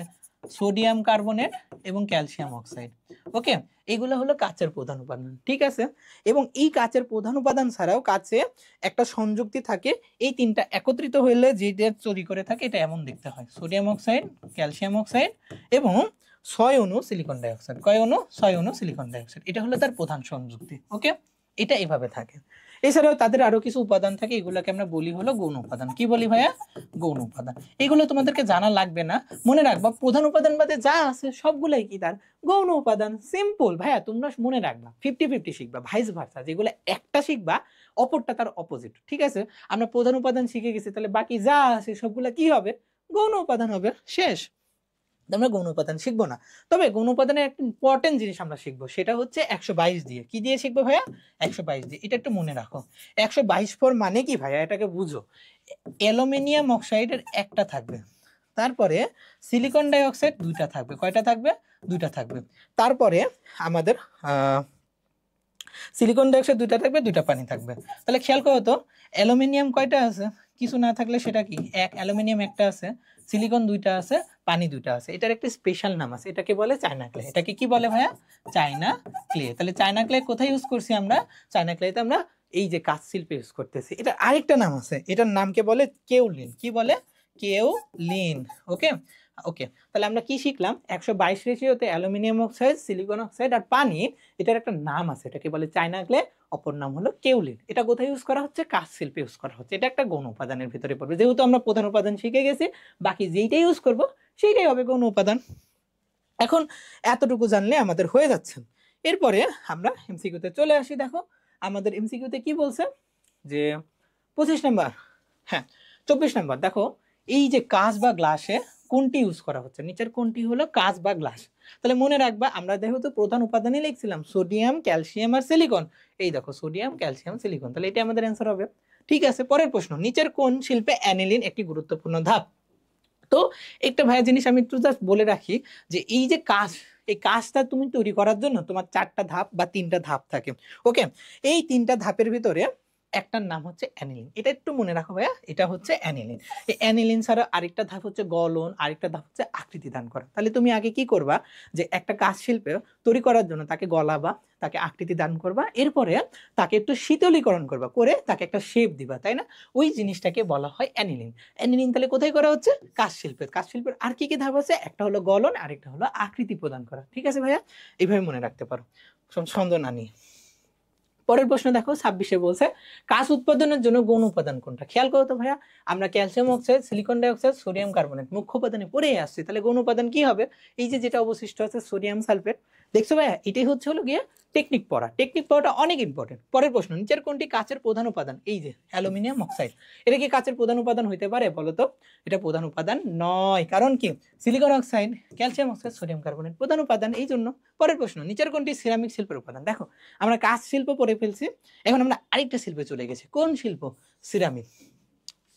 সোডিয়াম কার্বনেট এবং ক্যালসিয়াম অক্সাইড। ওকে, এগুলো হলো কাচের প্রধান উপাদান। ঠিক আছে, এবং এই কাচের প্রধান উপাদান ছাড়াও কাচে একটা সংযুক্তি থাকে, এই 3টা একত্রিত হইলে যেটা তৈরি করে থাকে এটা এমন দেখতে হয়, সোডিয়াম অক্সাইড, ক্যালসিয়াম অক্সাইড এবং 6 অণু সিলিকন ডাইঅক্সাইড। কয় অণু? 6 অণু সিলিকন ডাইঅক্সাইড। এটা হলো তার প্রধান সংযুক্তি। ওকে, এটা এভাবে থাকে। এছাড়াও তাদের আরো কিছু উপাদান থাকে, এগুলোকে আমরা বলি হলো গৌণ উপাদান। কি বলি ভাইয়া? গৌণ উপাদান। এগুলো তোমাদেরকে জানা লাগবে না, মনে রাখবা প্রধান উপাদান বাদে যা আছে সবগুলাই কি তার গৌণ উপাদান। সিম্পল ভাইয়া, তোমরা মনে রাখবা 50-50 শিখবা, ভাইস ভার্সা, যেগুলো একটা শিখবা অপরটা তার অপোজিট। ঠিক আছে, আমরা প্রধান উপাদান শিখে গেছি, তাহলে বাকি যা আছে সবগুলা কি হবে? গৌণ উপাদান হবে, শেষ। আমরা গৌণ উপাদান শিখবো না, তবে গৌণ উপাদানের একটা ইম্পর্টেন্ট জিনিস আমরা শিখবো, সেটা হচ্ছে 122 দিয়ে। কি দিয়ে শিখবো ভাইয়া? 122 দিয়ে। এটা একটু মনে রাখো। 122 ফোর মানে কি ভাইয়া? এটাকে বুঝো। অ্যালুমিনিয়াম অক্সাইডের একটা থাকবে, তারপরে সিলিকন ডাইঅক্সাইড 2টা থাকবে। কয়টা থাকবে? 2টা থাকবে। তারপরে আমাদের সিলিকন ডাইঅক্সাইড 2টা থাকবে, 2টা পানি থাকবে। তাহলে খেয়াল করো তো, অ্যালুমিনিয়াম কয়টা আছে? কিছু না থাকলে সেটা কি? অ্যালুমিনিয়াম একটা আছে, সিলিকন 2টা আছে, পানি 2টা আছে। এটার একটা স্পেশাল নাম আছে, এটাকে বলে চায়না ক্লে। এটাকে কি বলে ভাইয়া? China clay. তাহলে চায়না ক্লে কোথায় ইউজ করছি আমরা? চায়না ক্লেতে আমরা এই যে কাঁচ শিল্পে ইউজ করতেছি। এটার আরেকটা নাম আছে, এটার নামকে বলে কেওলিন। কি বলে? কেওলিন। ওকে, ওকে, তাহলে আমরা কি শিখলাম? 122 রেশিওতে অ্যালুমিনিয়াম অক্সাইড, সিলিকন অক্সাইড আর পানি, এটার একটা নাম আছে, এটাকে বলে চায়না ক্লে, অপর নাম হলো কেওলিন। এটা কোথায় ইউজ করা হচ্ছে? কাঁচ শিল্পে ইউজ করা হচ্ছে। এটা একটা গৌণ উপাদানের ভিতরে পড়বে। যেহেতু আমরা প্রধান উপাদান শিখে গেছি, বাকি যেইটাই ইউজ করব সেইটাই হবে গৌণ উপাদান। এখন এতটুকু জানলে আমাদের হয়ে যাচ্ছে। এরপরে আমরা এমসিকিউতে চলে আসি। দেখো আমাদের এমসিকিউতে কি বলছে, যে 25 নম্বর, হ্যাঁ 24 নম্বর। দেখো এই যে কাঁচ বা গ্লাসে কোনটি ইউজ করা হচ্ছে, নিচের কোনটি হলো কাঁচ বা গ্লাস। তাহলে মনে রাখবা আমরা দেখো তো প্রধান উপাদানই লিখছিলাম সোডিয়াম, ক্যালসিয়াম আর সিলিকন। এই দেখো সোডিয়াম, ক্যালসিয়াম, সিলিকন, তাহলে এটা আমাদের অ্যান্সার হবে। ঠিক আছে, পরের প্রশ্ন, নিচের কোন শিল্পে অ্যানিলিন একটি গুরুত্বপূর্ণ ধাপ? তো একটা ভাইয়া জিনিস আমি একটু জাস্ট বলে রাখি, যে এই যে কাঁচ, এই কাঁচটা তুমি তৈরি করার জন্য তোমার 4টা ধাপ বা 3টা ধাপ থাকে। ওকে, এই 3টা ধাপের ভিতরে একটার নাম হচ্ছে অ্যানিলিন, এটা একটু মনে রাখো ভাইয়া, এটা হচ্ছে অ্যানিলিন। এই অ্যানিলিন ছাড়া আরেকটা ধাপ হচ্ছে গলন, আরেকটা ধাপ হচ্ছে আকৃতি দান করা। তাহলে তুমি আগে কি করবা, যে একটা কাঁচ শিল্পে তৈরি করার জন্য তাকে গলাবা, তাকে আকৃতি দান করবা, এরপরে তাকে একটু শীতলীকরণ করবা, করে তাকে একটা শেপ দিবা, তাই না? ওই জিনিসটাকে বলা হয় অ্যানিলিন। অ্যানিলিন তাহলে কোথায় করা হচ্ছে? কাঁচ শিল্পে। কাঁচ শিল্পের আর কি কি ধাপ আছে? একটা হলো গলন, আরেকটা হলো আকৃতি প্রদান করা। ঠিক আছে ভাইয়া, এইভাবে মনে রাখতে পারো, ছন্দ না নিয়ে। পরের প্রশ্ন দেখো 26-এ বলছে কাঁচ উৎপাদনের জন্য গৌণ উপাদান কোনটা? খেয়াল করো তো ভাইয়া, আমরা calcium oxide, silicon dioxide, sodium carbonate মুখ্য উপাদানে পড়ে আসছি, তাহলে গৌণ উপাদান কি হবে? এই যে যেটা অবশিষ্ট আছে সোডিয়াম সালফেট। দেখছো ভাইয়া, এটাই হচ্ছে হলো গিয়ে টেকনিক পড়া। টেকনিক পড়াটা অনেক ইম্পর্টেন্ট। পরের প্রশ্ন, নিচের কোনটি কাঁচের প্রধান উপাদান? এই যে অ্যালুমিনিয়াম অক্সাইড, এটা কি কাঁচের প্রধান উপাদান হইতে পারে বলো তো? এটা প্রধান উপাদান নয়, কারণ কি silicon oxide, calcium oxide, sodium carbonate প্রধান উপাদান, এই জন্য। পরের প্রশ্ন, নিচের কোনটি সিরামিক শিল্পের উপাদান? দেখো আমরা কাঁচ শিল্প পড়ে ফেলছি, এখন আমরা আরেকটা শিল্পে চলে গেছি। কোন শিল্প? সিরামিক।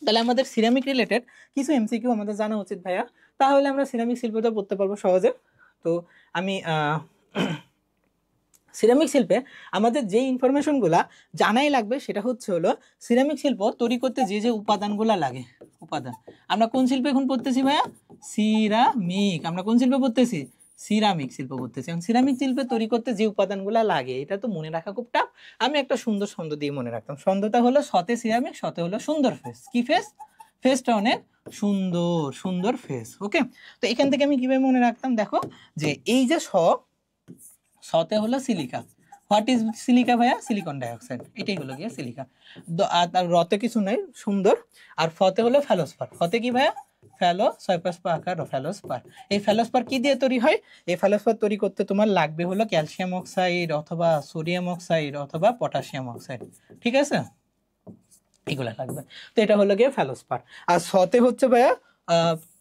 তাহলে আমাদের সিরামিক রিলেটেড কিছু এমসিকিউ আমাদের জানা উচিত ভাইয়া, তাহলে আমরা সিরামিক শিল্পটা পড়তে পারবো সহজে। তো আমি সিরামিক শিল্পে আমাদের যে ইনফরমেশনগুলা জানাই লাগবে সেটা হচ্ছে হলো সিরামিক শিল্প তৈরি করতে যে যে উপাদানগুলা লাগে, উপাদান। আমরা কোন শিল্পে এখন পড়তেছি ভাইয়া? সিরামিক। আমরা কোন শিল্পে পড়তেছি? সিরামিক শিল্প পড়তেছি। এখন সিরামিক শিল্পে তৈরি করতে যে উপাদানগুলা লাগে এটা তো মনে রাখা খুব টাফ। আমি একটা সুন্দর ছন্দ দিয়ে মনে রাখতাম। ছন্দটা হলো সতে সিরামিক, সতে হলো সুন্দর ফেস। কি ফেস? ফেসটা অনেক সুন্দর, সুন্দর ফেস। ওকে, তো এখান থেকে আমি কিভাবে মনে রাখতাম, দেখো যে এই যে সতে হলো সিলিকা। হোয়াট ইজ সিলিকা ভাইয়া? সিলিকন ডাইঅক্সাইড, এটাই হলো গিয়ে সিলিকা। আর রতে কিছু নেই, সুন্দর। আর ফতে হলো ফেলোস্পার। ফতে কি ভাইয়া? ফেলো, ছয়পাশপা আকার ফেলোস্পার। এই ফেলোস্পার কি দিয়ে তৈরি হয়? এই ফেলোস্পার তৈরি করতে তোমার লাগবে হলো ক্যালসিয়াম অক্সাইড অথবা সোডিয়াম অক্সাইড অথবা পটাশিয়াম অক্সাইড। ঠিক আছে, এগুলা লাগবে। তো এটা হলো গিয়ে ফেলোস্পার। আর সতে হচ্ছে ভাইয়া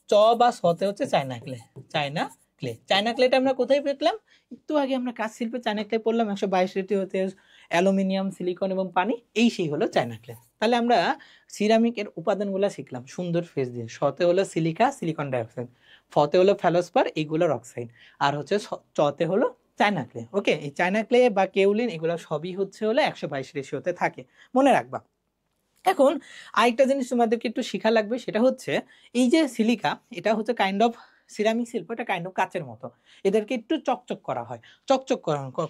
চ বা সতে হচ্ছে China clay. China clay, China ক্লেটা আমরা কোথায় পেলাম? একটু আগে আমরা কাঁচ শিল্পে চায়না ক্লে পড়লাম, 122টি হতে অ্যালুমিনিয়াম, সিলিকন এবং পানি, এই সেই হলো চায়না ক্লে। তাহলে আমরা সিরামিকের উপাদানগুলো শিখলাম সুন্দর ফেস দিয়ে। সতে হলো সিলিকা, সিলিকন ডাইঅক্সাইড। ফতে হলো ফেলোস্পার, এইগুলোর অক্সাইড। আর হচ্ছে চতে হলো চায়না ক্লে। ওকে, এই চায়না ক্লে বা কেউলিন এগুলো সবই হচ্ছে হলো 122 রেশিওতে থাকে, মনে রাখবা। এখন আরেকটা জিনিস তোমাদেরকে একটু শেখা লাগবে, সেটা হচ্ছে এই যে সিলিকা, এটা হচ্ছে কাইন্ড অফ সিরামিক শিল্প, এটা কাইন্ড অফ কাচের মতো। এদেরকে একটু চকচক করা হয়, চকচক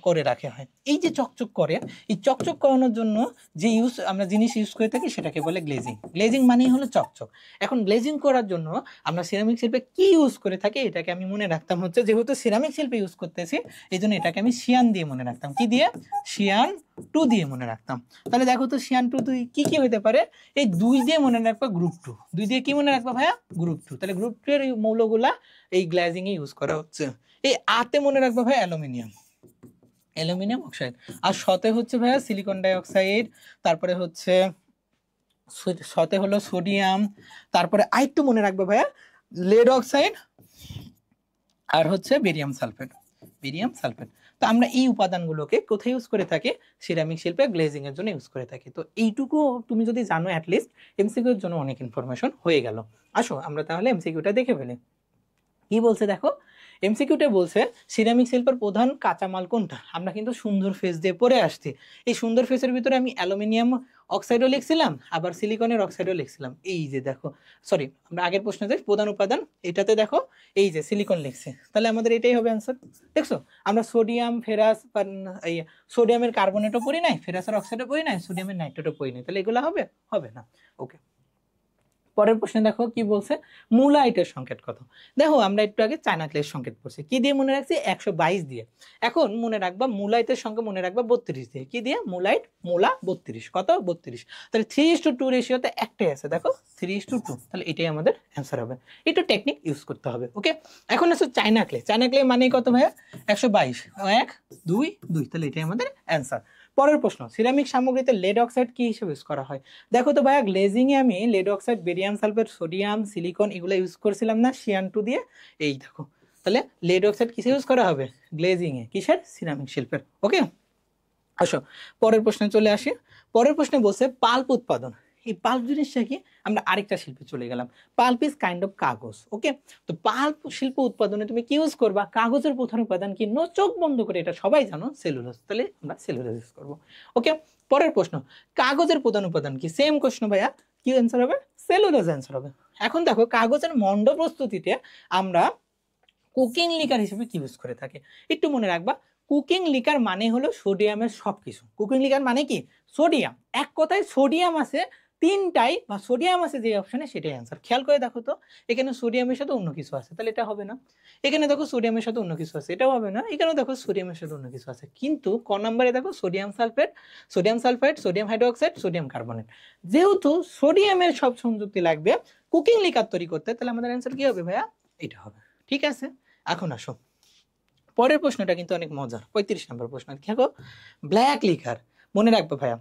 করে রাখা হয়। এই যে চকচক করে, এই চকচক করানোর জন্য যে আমরা জিনিস ইউজ করে থাকি সেটাকে বলে গ্লেজিং। গ্লেজিং মানেই হলো চকচক। এখন গ্লেজিং করার জন্য আমরা সিরামিক শিল্পে কি ইউজ করে থাকি এটাকে আমি মনে রাখতাম হচ্ছে, যেহেতু সিরামিক শিল্পে ইউজ করতেছি এই জন্য এটাকে আমি শিয়ান দিয়ে মনে রাখতাম। কি দিয়ে? শিয়ান 2 দিয়ে মনে রাখতাম। তাহলে দেখো তো শিয়ান 2 কি কি হইতে পারে? এই 2 দিয়ে মনে রাখবা গ্রুপ 2। 2 দিয়ে কি মনে রাখবা ভাইয়া? গ্রুপ 2। তাহলে গ্রুপ 2 এর মৌলগুলা এই গ্লেজিং এ ইউজ করা হচ্ছে। এই আতে মনে রাখবা ভাই অ্যালুমিনিয়াম, অ্যালুমিনিয়াম অক্সাইড। আর সতে হচ্ছে ভাইয়া সিলিকন ডাইঅক্সাইড, তারপরে হচ্ছে সতে হলো সোডিয়াম, তারপরে আরেকটু মনে রাখবা ভাইয়া লেড অক্সাইড, আর হচ্ছে বেরিয়াম সালফেট, বেরিয়াম সালফেট। তো আমরা এই উপাদানগুলোকে কোথায় ইউজ করে থাকি? সিরামিক শিল্পে গ্লেজিং এর জন্য ইউজ করে থাকি। তো এইটুকু তুমি যদি জানো অ্যাটলিস্ট এমসিকিউ এর জন্য অনেক ইনফরমেশন হয়ে গেল। আসো আমরা তাহলে এমসিকিউটা দেখে ফেলি। কি বলছে দেখো, এমসিকিউতে বলছে সিরামিক শিল্পের প্রধান কাঁচামাল কোনটা? আমরা কিন্তু সুন্দর ফেস দিয়ে পড়ে আসছি। এই সুন্দর ফেসের ভিতরে আমি অ্যালুমিনিয়াম অক্সাইডও লিখছিলাম, আবার সিলিকনের অক্সাইডও লিখছিলাম। এই যে দেখো, সরি আমরা আগের প্রশ্নতে প্রধান উপাদান এটাতে দেখো এই যে সিলিকন লিখছে, তাহলে আমাদের এটাই হবে অ্যান্সার। দেখছো, আমরা সোডিয়াম, ফেরাস, এই সোডিয়ামের কার্বনেটও পড়ি নাই, ফেরাসের অক্সাইডও পড়ি নাই, সোডিয়ামের নাইট্রেটও পড়ি নাই, তাহলে এগুলো হবে? হবে না। ওকে, পরের প্রশ্নে দেখো কি বলছে, মুলাইটের সংকেত কত? দেখো আমরা একটু আগে চায়না ক্লের সংকেত পড়ছি, কি দিয়ে মনে রাখছি? 122 দিয়ে। এখন মনে রাখবা মুলাইটের সংখ্যা মনে রাখবা 32 দিয়ে। কি দিয়ে? মুলাইট, মুলা 32, কত? 32। তাহলে 3:2 রেশিওতে একটাই আছে, দেখো 3:2, তাহলে এটাই আমাদের অ্যান্সার হবে। একটু টেকনিক ইউজ করতে হবে। ওকে, এখন আছে চায়না ক্লে। চায়না ক্লে মানে কত ভাইয়া? 122, 1 2 2, তাহলে এটাই আমাদের অ্যান্সার। পরের প্রশ্ন, সিরামিক সামগ্রীতে লেড অক্সাইড কি হিসেবে ইউজ করা হয়? দেখো তো ভাইয়া, গ্লেজিং এ আমি lead oxide, barium sulphate, sodium, silicon এগুলো ইউজ করছিলাম না CN2 দিয়ে। এই দেখো, তাহলে লেড অক্সাইড কিসে ইউজ করা হবে? গ্লেজিং এ। কিসের? সিরামিক শিল্পের। ওকে, আসো পরের প্রশ্নে চলে আসি। পরের প্রশ্নে বলছে পাল্প উৎপাদন। এই পাল্প জিনিসটা কি? আমরা আরেকটা শিল্পে চলে গেলাম। পাল্প ইজ কাইন্ড অফ কাগজ। ওকে, তো পাল্প শিল্প উৎপাদনে তুমি কি ইউজ করবা? কাগজের প্রধান উপাদান কি? নো চোখ বন্ধ করে, এটা সবাই জানো, সেলুলোজ। তাহলে আমরা সেলুলোজ ইউজ করবো। ওকে, পরের প্রশ্ন, কাগজের প্রধান উপাদান কি? সেম প্রশ্ন ভাইয়া, কি অ্যান্সার হবে? সেলুলোজ অ্যান্সার হবে। এখন দেখো, কাগজের মন্ড প্রস্তুতিতে আমরা কুকিং লিকার হিসেবে কি ইউজ করে থাকি? একটু মনে রাখবা, কুকিং লিকার মানে হলো সোডিয়ামের সবকিছু। কুকিং লিকার মানে কি? সোডিয়াম। এক কথায় সোডিয়াম আছে তিনটাই, বা সোডিয়াম আছে যে অপশনে, সেটাই অ্যান্সার। খেয়াল করে দেখো তো, এখানে সোডিয়ামের সাথে অন্য কিছু আছে, তাহলে এটা হবে না। এখানে দেখো সোডিয়ামের সাথে অন্য কিছু আছে, এটাও হবে না। এখানে দেখো সোডিয়ামের সাথে অন্য কিছু আছে, কিন্তু ক নম্বরে দেখো sodium sulphate, sodium sulphide, sodium hydroxide, sodium carbonate. যেহেতু সোডিয়ামের সব সংযুক্তি লাগবে কুকিং লিকার তৈরি করতে, তাহলে আমাদের অ্যান্সার কি হবে ভাইয়া? এটা হবে। ঠিক আছে, এখন আসো পরের প্রশ্নটা কিন্তু অনেক মজার। 35 নম্বর প্রশ্ন দেখো, ব্ল্যাক লিকার। মনে রাখবে ভাইয়া,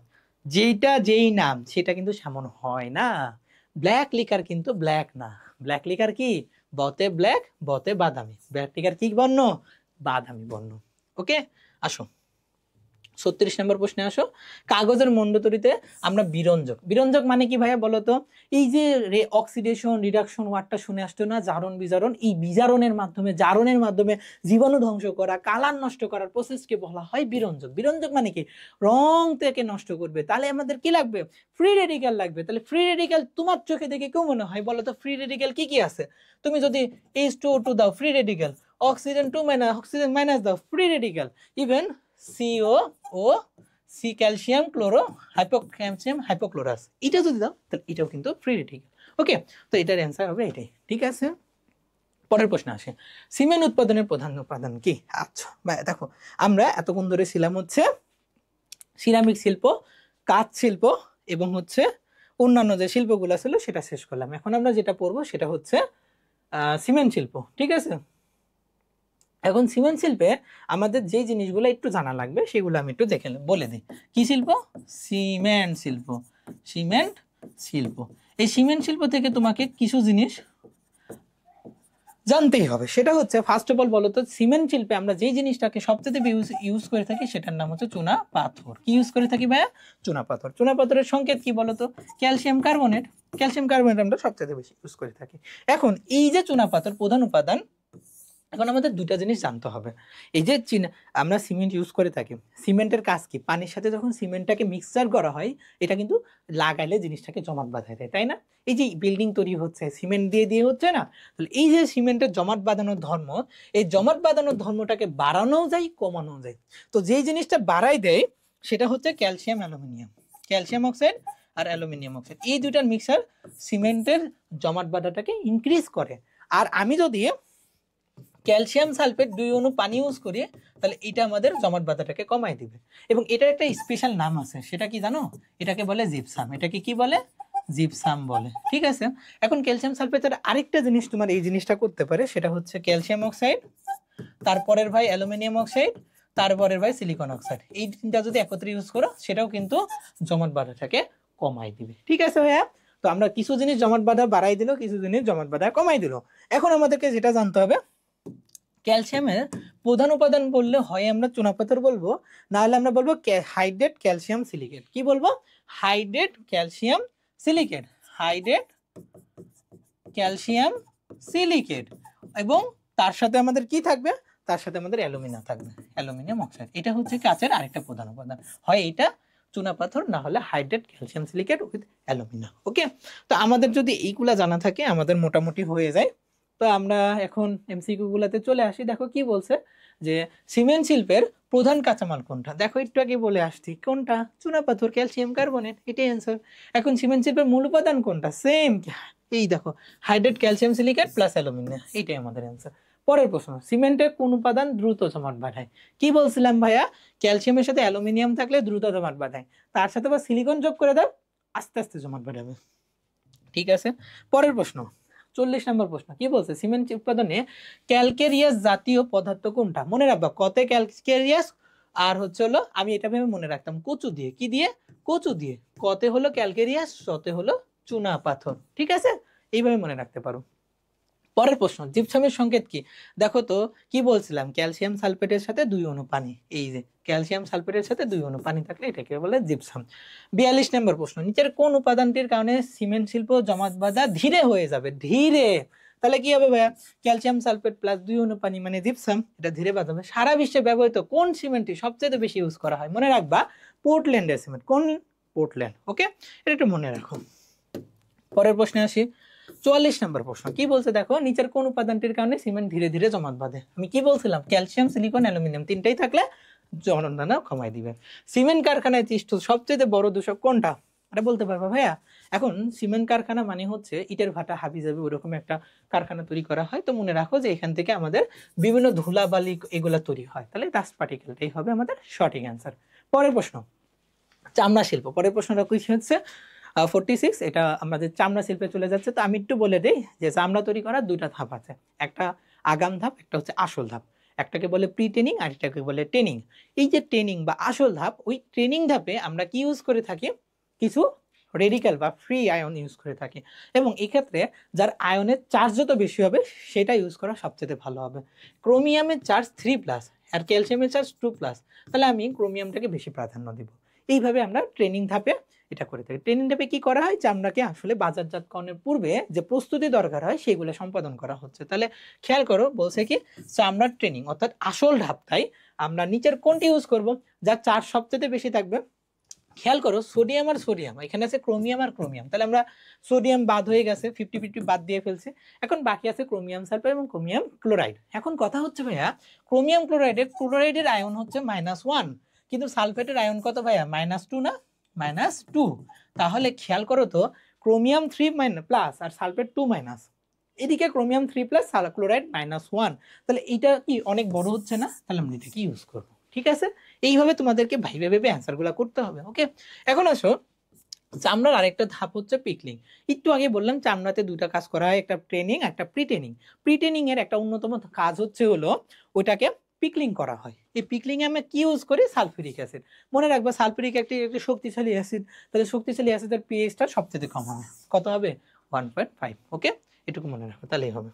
যেটা যেই নাম সেটা কিন্তু সেমন হয় না। ব্ল্যাক লিকার কিন্তু ব্ল্যাক না। ব্ল্যাক লিকার কি? বতে ব্ল্যাক, বতে বাদামি। ব্ল্যাক লিকার কি বর্ণ? বাদামি বর্ণ। ওকে, আসো 36 নম্বর প্রশ্নে আসো। কাগজের মন্ড তৈরিতে আমরা বিরঞ্জক। বিরঞ্জক মানে কি ভাইয়া বলো তো? এই যে অক্সিডেশন রিডাকশন ওয়ার্ডটা শুনে আসতো না, জারণ বিজারণ। এই বিজারণের মাধ্যমে, জারণের মাধ্যমে জীবাণু ধ্বংস করা, কালার নষ্ট করার প্রসেসকে বলা হয় বিরঞ্জক। বিরঞ্জক মানে কি? রং থেকে নষ্ট করবে। তাহলে আমাদের কি লাগবে? ফ্রি রেডিক্যাল লাগবে। তাহলে ফ্রি রেডিক্যাল তোমার চোখে দেখে কেউ মনে হয় বলো তো, ফ্রি রেডিক্যাল কি কি আছে? তুমি যদি H2O2 দাও, free radical. Oxygen 2 minus, oxygen minus দাও, ফ্রি রেডিক্যাল। ইভেন CO ও সি ক্যালসিয়াম ক্লোরো হাইপোক্যালসিয়াম হাইপোক্লোরাস, এটা যদি দাও তাহলে এটাও কিন্তু ফ্রি রেডিক্যাল। ওকে, তো এটার অ্যান্সার হবে এটাই। ঠিক আছে, পরের প্রশ্ন আসে, সিমেন্ট উৎপাদনের প্রধান উপাদান কি? আচ্ছা ভাই দেখো, আমরা এতক্ষণ ধরে ছিলাম হচ্ছে সিরামিক শিল্প, কাঁচ শিল্প এবং হচ্ছে অন্যান্য যে শিল্পগুলো ছিল সেটা শেষ করলাম। এখন আমরা যেটা পড়বো সেটা হচ্ছে সিমেন্ট শিল্প। ঠিক আছে, এখন সিমেন্ট শিল্পে আমাদের যে জিনিসগুলো একটু জানা লাগবে সেগুলো আমি একটু দেখে বলে দিই। কি শিল্প? সিমেন্ট শিল্প। সিমেন্ট শিল্প, এই সিমেন্ট শিল্প থেকে তোমাকে কিছু জিনিস জানতেই হবে। সেটা হচ্ছে, ফার্স্ট অফ অল বলো তো, সিমেন্ট শিল্পে আমরা যে জিনিসটাকে সবচেয়ে ইউজ করে থাকি সেটার নাম হচ্ছে চুনা পাথর। কি ইউজ করে থাকি ভাইয়া? চুনা পাথর। চুনা পাথরের সংকেত কি বলো তো? Calcium carbonate. ক্যালসিয়াম কার্বনেট আমরা সবচেয়ে বেশি ইউজ করে থাকি। এখন এই যে চুনা পাথর প্রধান উপাদান, এখন আমাদের দুটা জিনিস জানতে হবে। এই যে আমরা সিমেন্ট ইউজ করে থাকি, সিমেন্টের কাজ কি? পানির সাথে যখন সিমেন্টটাকে মিক্সচার করা হয়, এটা কিন্তু লাগাইলে জিনিসটাকে জমাট বাঁধায় দেয়, তাই না? এই যে বিল্ডিং তৈরি হচ্ছে সিমেন্ট দিয়ে দিয়ে হচ্ছে না, তাহলে এই যে সিমেন্টের জমাট বাঁধানোর ধর্ম, এই জমাট বাঁধানোর ধর্মটাকে বাড়ানোও যায়, কমানো যায়। তো যেই জিনিসটা বাড়াই দেয় সেটা হচ্ছে ক্যালসিয়াম অ্যালুমিনিয়াম। ক্যালসিয়াম অক্সাইড আর অ্যালুমিনিয়াম অক্সাইড, এই দুটার মিক্সার সিমেন্টের জমাট বাঁধাটাকে ইনক্রিজ করে। আর আমি যদি ক্যালসিয়াম সালফেট 2 অণু পানি ইউজ করি, তাহলে এটা আমাদের জমাট বাঁধাটাকে কমাই দিবে। এবং এটার একটা স্পেশাল নাম আছে, সেটা কি জানো? এটাকে বলে জিপসাম। এটাকে কি বলে? জিপসাম বলে। ঠিক আছে, এখন ক্যালসিয়াম সালফেটের আরেকটা জিনিস তোমার এই জিনিসটা করতে পারে, সেটা হচ্ছে ক্যালসিয়াম অক্সাইড, তারপরের ভাই অ্যালুমিনিয়াম অক্সাইড, তারপরের ভাই সিলিকন অক্সাইড। এই তিনটা যদি একত্রে ইউজ করো, সেটাও কিন্তু জমাট বাঁধাটাকে কমাই দিবে। ঠিক আছে ভাইয়া, তো আমরা কিছু জিনিস জমাট বাঁধা বাড়াই দিল, কিছু জিনিস জমাট বাঁধা কমাই দিল। এখন আমাদেরকে যেটা জানতে হবে, ক্যালসিয়ামের প্রধান উপাদান বললে হয় আমরা চুনাপাথর বলবো, না হলে আমরা বলবো হাইড্রেট ক্যালসিয়াম সিলিকেট। কি বলবো? Hydrate calcium silicate. Hydrate calcium silicate. এবং তার সাথে আমাদের কি থাকবে? তার সাথে আমাদের অ্যালুমিনিয়াম থাকবে, অ্যালুমিনিয়াম অক্সাইড। এটা হচ্ছে কাচের আরেকটা প্রধান উপাদান, হয় এটা চুনাপাথর, না হলে hydrate calcium silicate with aluminium. Okay, তো আমাদের যদি এইগুলা জানা থাকে আমাদের মোটামুটি হয়ে যায়। তো আমরা এখন এমসিকিউ গুলাতে চলে আসি। দেখো কি বলছে, যে সিমেন্ট শিল্পের প্রধান কাঁচামাল কোনটা? দেখো একটু আগে বলে আসছি, কোনটা? চুনাপাথর, ক্যালসিয়াম কার্বনেট, এটাই অ্যান্সার। এখন সিমেন্ট শিল্পের মূল উপাদান কোনটা? সেম, এই দেখো, hydrate calcium silicate plus aluminium, এইটাই আমাদের অ্যান্সার। পরের প্রশ্ন, সিমেন্টের কোন উপাদান দ্রুত জমাট বাঁধায়? কি বলছিলাম ভাইয়া? ক্যালসিয়ামের সাথে অ্যালুমিনিয়াম থাকলে দ্রুত জমাট বাঁধায়, তার সাথে আবার সিলিকন যোগ করে দাও, আস্তে আস্তে জমাট বাঁধাবে। ঠিক আছে, পরের প্রশ্ন 40 নম্বর প্রশ্ন কি বলছে? সিমেন্ট উৎপাদনে ক্যালকেরিয়াস জাতীয় পদার্থ কোনটা? মনে রাখবা, কতে ক্যালকেরিয়াস, আর হচ্ছে হলো আমি এটা ভেবে মনে রাখতাম কচু দিয়ে, কি দিয়ে? কচু দিয়ে। কতে হলো ক্যালকেরিয়াস, শতে হলো চুনা পাথর। ঠিক আছে, এইভাবে মনে রাখতে পারো। পরের প্রশ্ন, জিপসামের সংকেত কি? দেখো তো কি বলছিলাম, ক্যালসিয়াম সালফেটের সাথে 2 অণু পানি। এই যে ক্যালসিয়াম সালফেটের সাথে 2 অণু পানি থাকলে এটাকে বলে জিপসাম। 42 নম্বর প্রশ্ন, নিচের কোন উপাদানটির কারণে সিমেন্ট শিল্প জমাট বাঁধা ধীরে হয়ে যাবে? ধীরে, তাহলে কি হবে ভাইয়া? ক্যালসিয়াম সালফেট প্লাস 2 অণু পানি মানে জিপসাম, এটা ধীরে বাঁধাবে। সারা বিশ্বে ব্যবহৃত কোন সিমেন্টটি সবচেয়ে বেশি ইউজ করা হয়? মনে রাখবা পোর্টল্যান্ডের সিমেন্ট। কোন? পোর্টল্যান্ড। ওকে, এটা একটু মনে রাখো। পরের প্রশ্নে আসি। 44 নম্বর প্রশ্ন কি বলছে দেখো, নিচের কোন উপাদানটির কারণে সিমেন্ট ধীরে ধীরে জমাট বাঁধে? আমি কি বলছিলাম, ক্যালসিয়াম, সিলিকন, অ্যালুমিনিয়াম, তিনটাই থাকলে জমাট কমাই দিবে। সিমেন্ট কারখানায় সৃষ্ট সবচেয়ে বড় দূষক কোনটা? এটা বলতে পারবা ভাইয়া? এখন সিমেন্ট কারখানা মানে হচ্ছে ইটের ভাটা হাবি যাবে ওরকম একটা কারখানা তৈরি করা হয়। তো মনে রাখো যে এখান থেকে আমাদের বিভিন্ন ধুলাবালি এগুলা তৈরি হয়, তাহলে ডাস্ট পার্টিকেলটাই হবে আমাদের সঠিক অ্যান্সার। পরের প্রশ্ন, চামড়া শিল্প। পরের প্রশ্নটা কি হচ্ছে 46, এটা আমাদের চামড়া শিল্পে চলে যাচ্ছে। তো আমি একটু বলে দিই যে চামড়া তৈরি করার 2টা ধাপ আছে, একটা আগাম ধাপ, একটা হচ্ছে আসল ধাপ। একটাকে বলে প্রি ট্রেনিং আর একটাকে বলে ট্রেনিং। এই যে ট্রেনিং বা আসল ধাপ, ওই ট্রেনিং ধাপে আমরা কি ইউজ করে থাকি? কিছু রেডিক্যাল বা ফ্রি আয়ন ইউজ করে থাকি, এবং এই ক্ষেত্রে যার আয়নের চার্জ যত বেশি হবে সেটা ইউজ করা সবচেয়ে ভালো হবে। ক্রোমিয়ামের চার্জ 3+ আর ক্যালসিয়ামের চার্জ 2+, তাহলে আমি ক্রোমিয়ামটাকে বেশি প্রাধান্য দিব। এইভাবে আমরা ট্রেনিং ধাপে এটা করে থাকি। ট্রেনিং ধাপে কি করা হয়? চামড়াকে আসলে বাজারজাতকরণের পূর্বে যে প্রস্তুতি দরকার হয় সেগুলো সম্পাদন করা হচ্ছে। তাহলে খেয়াল করো, বলছে কি চামড়ার ট্রেনিং অর্থাৎ আসল ধাপটাই আমরা নিচের কোনটি ইউজ করব যার চার্জ সবচেয়ে বেশি থাকবে? খেয়াল করো, সোডিয়াম আর সোডিয়াম, এখানে আছে ক্রোমিয়াম আর ক্রোমিয়াম, তাহলে আমরা সোডিয়াম বাদ হয়ে গেছে, 50-50 বাদ দিয়ে ফেলছি। এখন বাকি আছে ক্রোমিয়াম সালফাইড এবং ক্রোমিয়াম ক্লোরাইড। এখন কথা হচ্ছে ভাইয়া, ক্রোমিয়াম ক্লোরাইডের আয়ন হচ্ছে -1, কিন্তু সালফেটের আয়ন কত ভাইয়া? -2 না? -2। তাহলে খেয়াল করো তো, ক্রোমিয়াম 3+ আর সালফেট 2-, এদিকে ক্রোমিয়াম 3+ ক্লোরাইড -1, তাহলে এইটা কি অনেক বড় হচ্ছে না? তাহলে আমরা এটা কি ইউজ করবো? ঠিক আছে, এইভাবে তোমাদেরকে ভাইবে ভেবে অ্যান্সারগুলো করতে হবে। ওকে, এখন আসো, চামড়ার আরেকটা ধাপ হচ্ছে পিকলিং। একটু আগে বললাম চামড়াতে 2টা কাজ করা হয়, একটা ট্রেনিং একটা প্রি ট্রেনিং। প্রি ট্রেনিং এর একটা অন্যতম কাজ হচ্ছে হলো ওটাকে পিকলিং করা হয়। এই পিকলিং এ আমরা কি ইউজ করি? Sulphuric acid. মনে রাখবা সালফিউরিক একটি শক্তিশালী অ্যাসিড, তাহলে শক্তিশালী অ্যাসিডের পিএইচটা সবচেয়ে কম হবে। কত হবে? 1.5। ওকে, এটুকু মনে রাখো, তাহলেই হবে।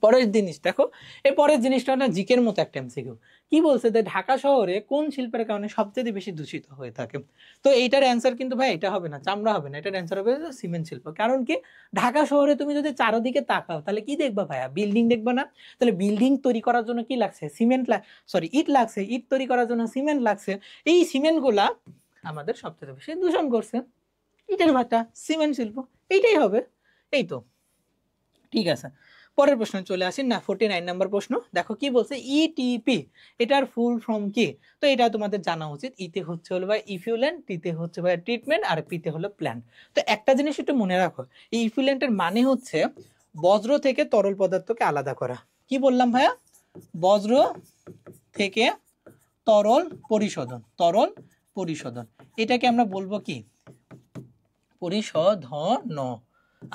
পরের জিনিস দেখো, এই পরের জিনিসটা না জিকের মতো একটা এমসিকিউ। কি বলছে যে ঢাকা শহরে কোন শিল্পের কারণে সবচেয়ে বেশি দূষিত হয়ে থাকে? তো এইটার অ্যান্সার কিন্তু ভাই এটা হবে না, চামড়া হবে না, এটার অ্যান্সার হবে সিমেন্ট শিল্প। কারণ কি, ঢাকা শহরে তুমি যদি চারদিকে তাকাও তাহলে কি দেখবা ভাইয়া? বিল্ডিং দেখবা না? তাহলে বিল্ডিং তৈরি করার জন্য কি লাগছে? ইট লাগছে। ইট তৈরি করার জন্য সিমেন্ট লাগছে। এই সিমেন্টগুলা আমাদের সবচেয়ে বেশি দূষণ করছে। ইটের ভাটা, সিমেন্ট শিল্প, এইটাই হবে। এই তো, ঠিক আছে। পরের প্রশ্ন চলে আসি না, 49 নম্বর প্রশ্ন। দেখো কি বলছে, ইটিপি এটার ফুল ফর্ম কি? তো এটা তোমাদের জানা উচিত। ইতে হচ্ছে হলো ভাই ইফিউলেন্ট, টিতে হচ্ছে ভাই ট্রিটমেন্ট, আর পিতে হলো প্ল্যান্ট। তো একটা জিনিস একটু মনে রাখো, এই ইফিউলেন্টের মানে হচ্ছে বজ্র থেকে তরল পদার্থকে আলাদা করা। কি বললাম ভাইয়া? বজ্র থেকে তরল পরিশোধন, তরল পরিশোধন, এটাকে আমরা বলবো কি? পরিশোধন।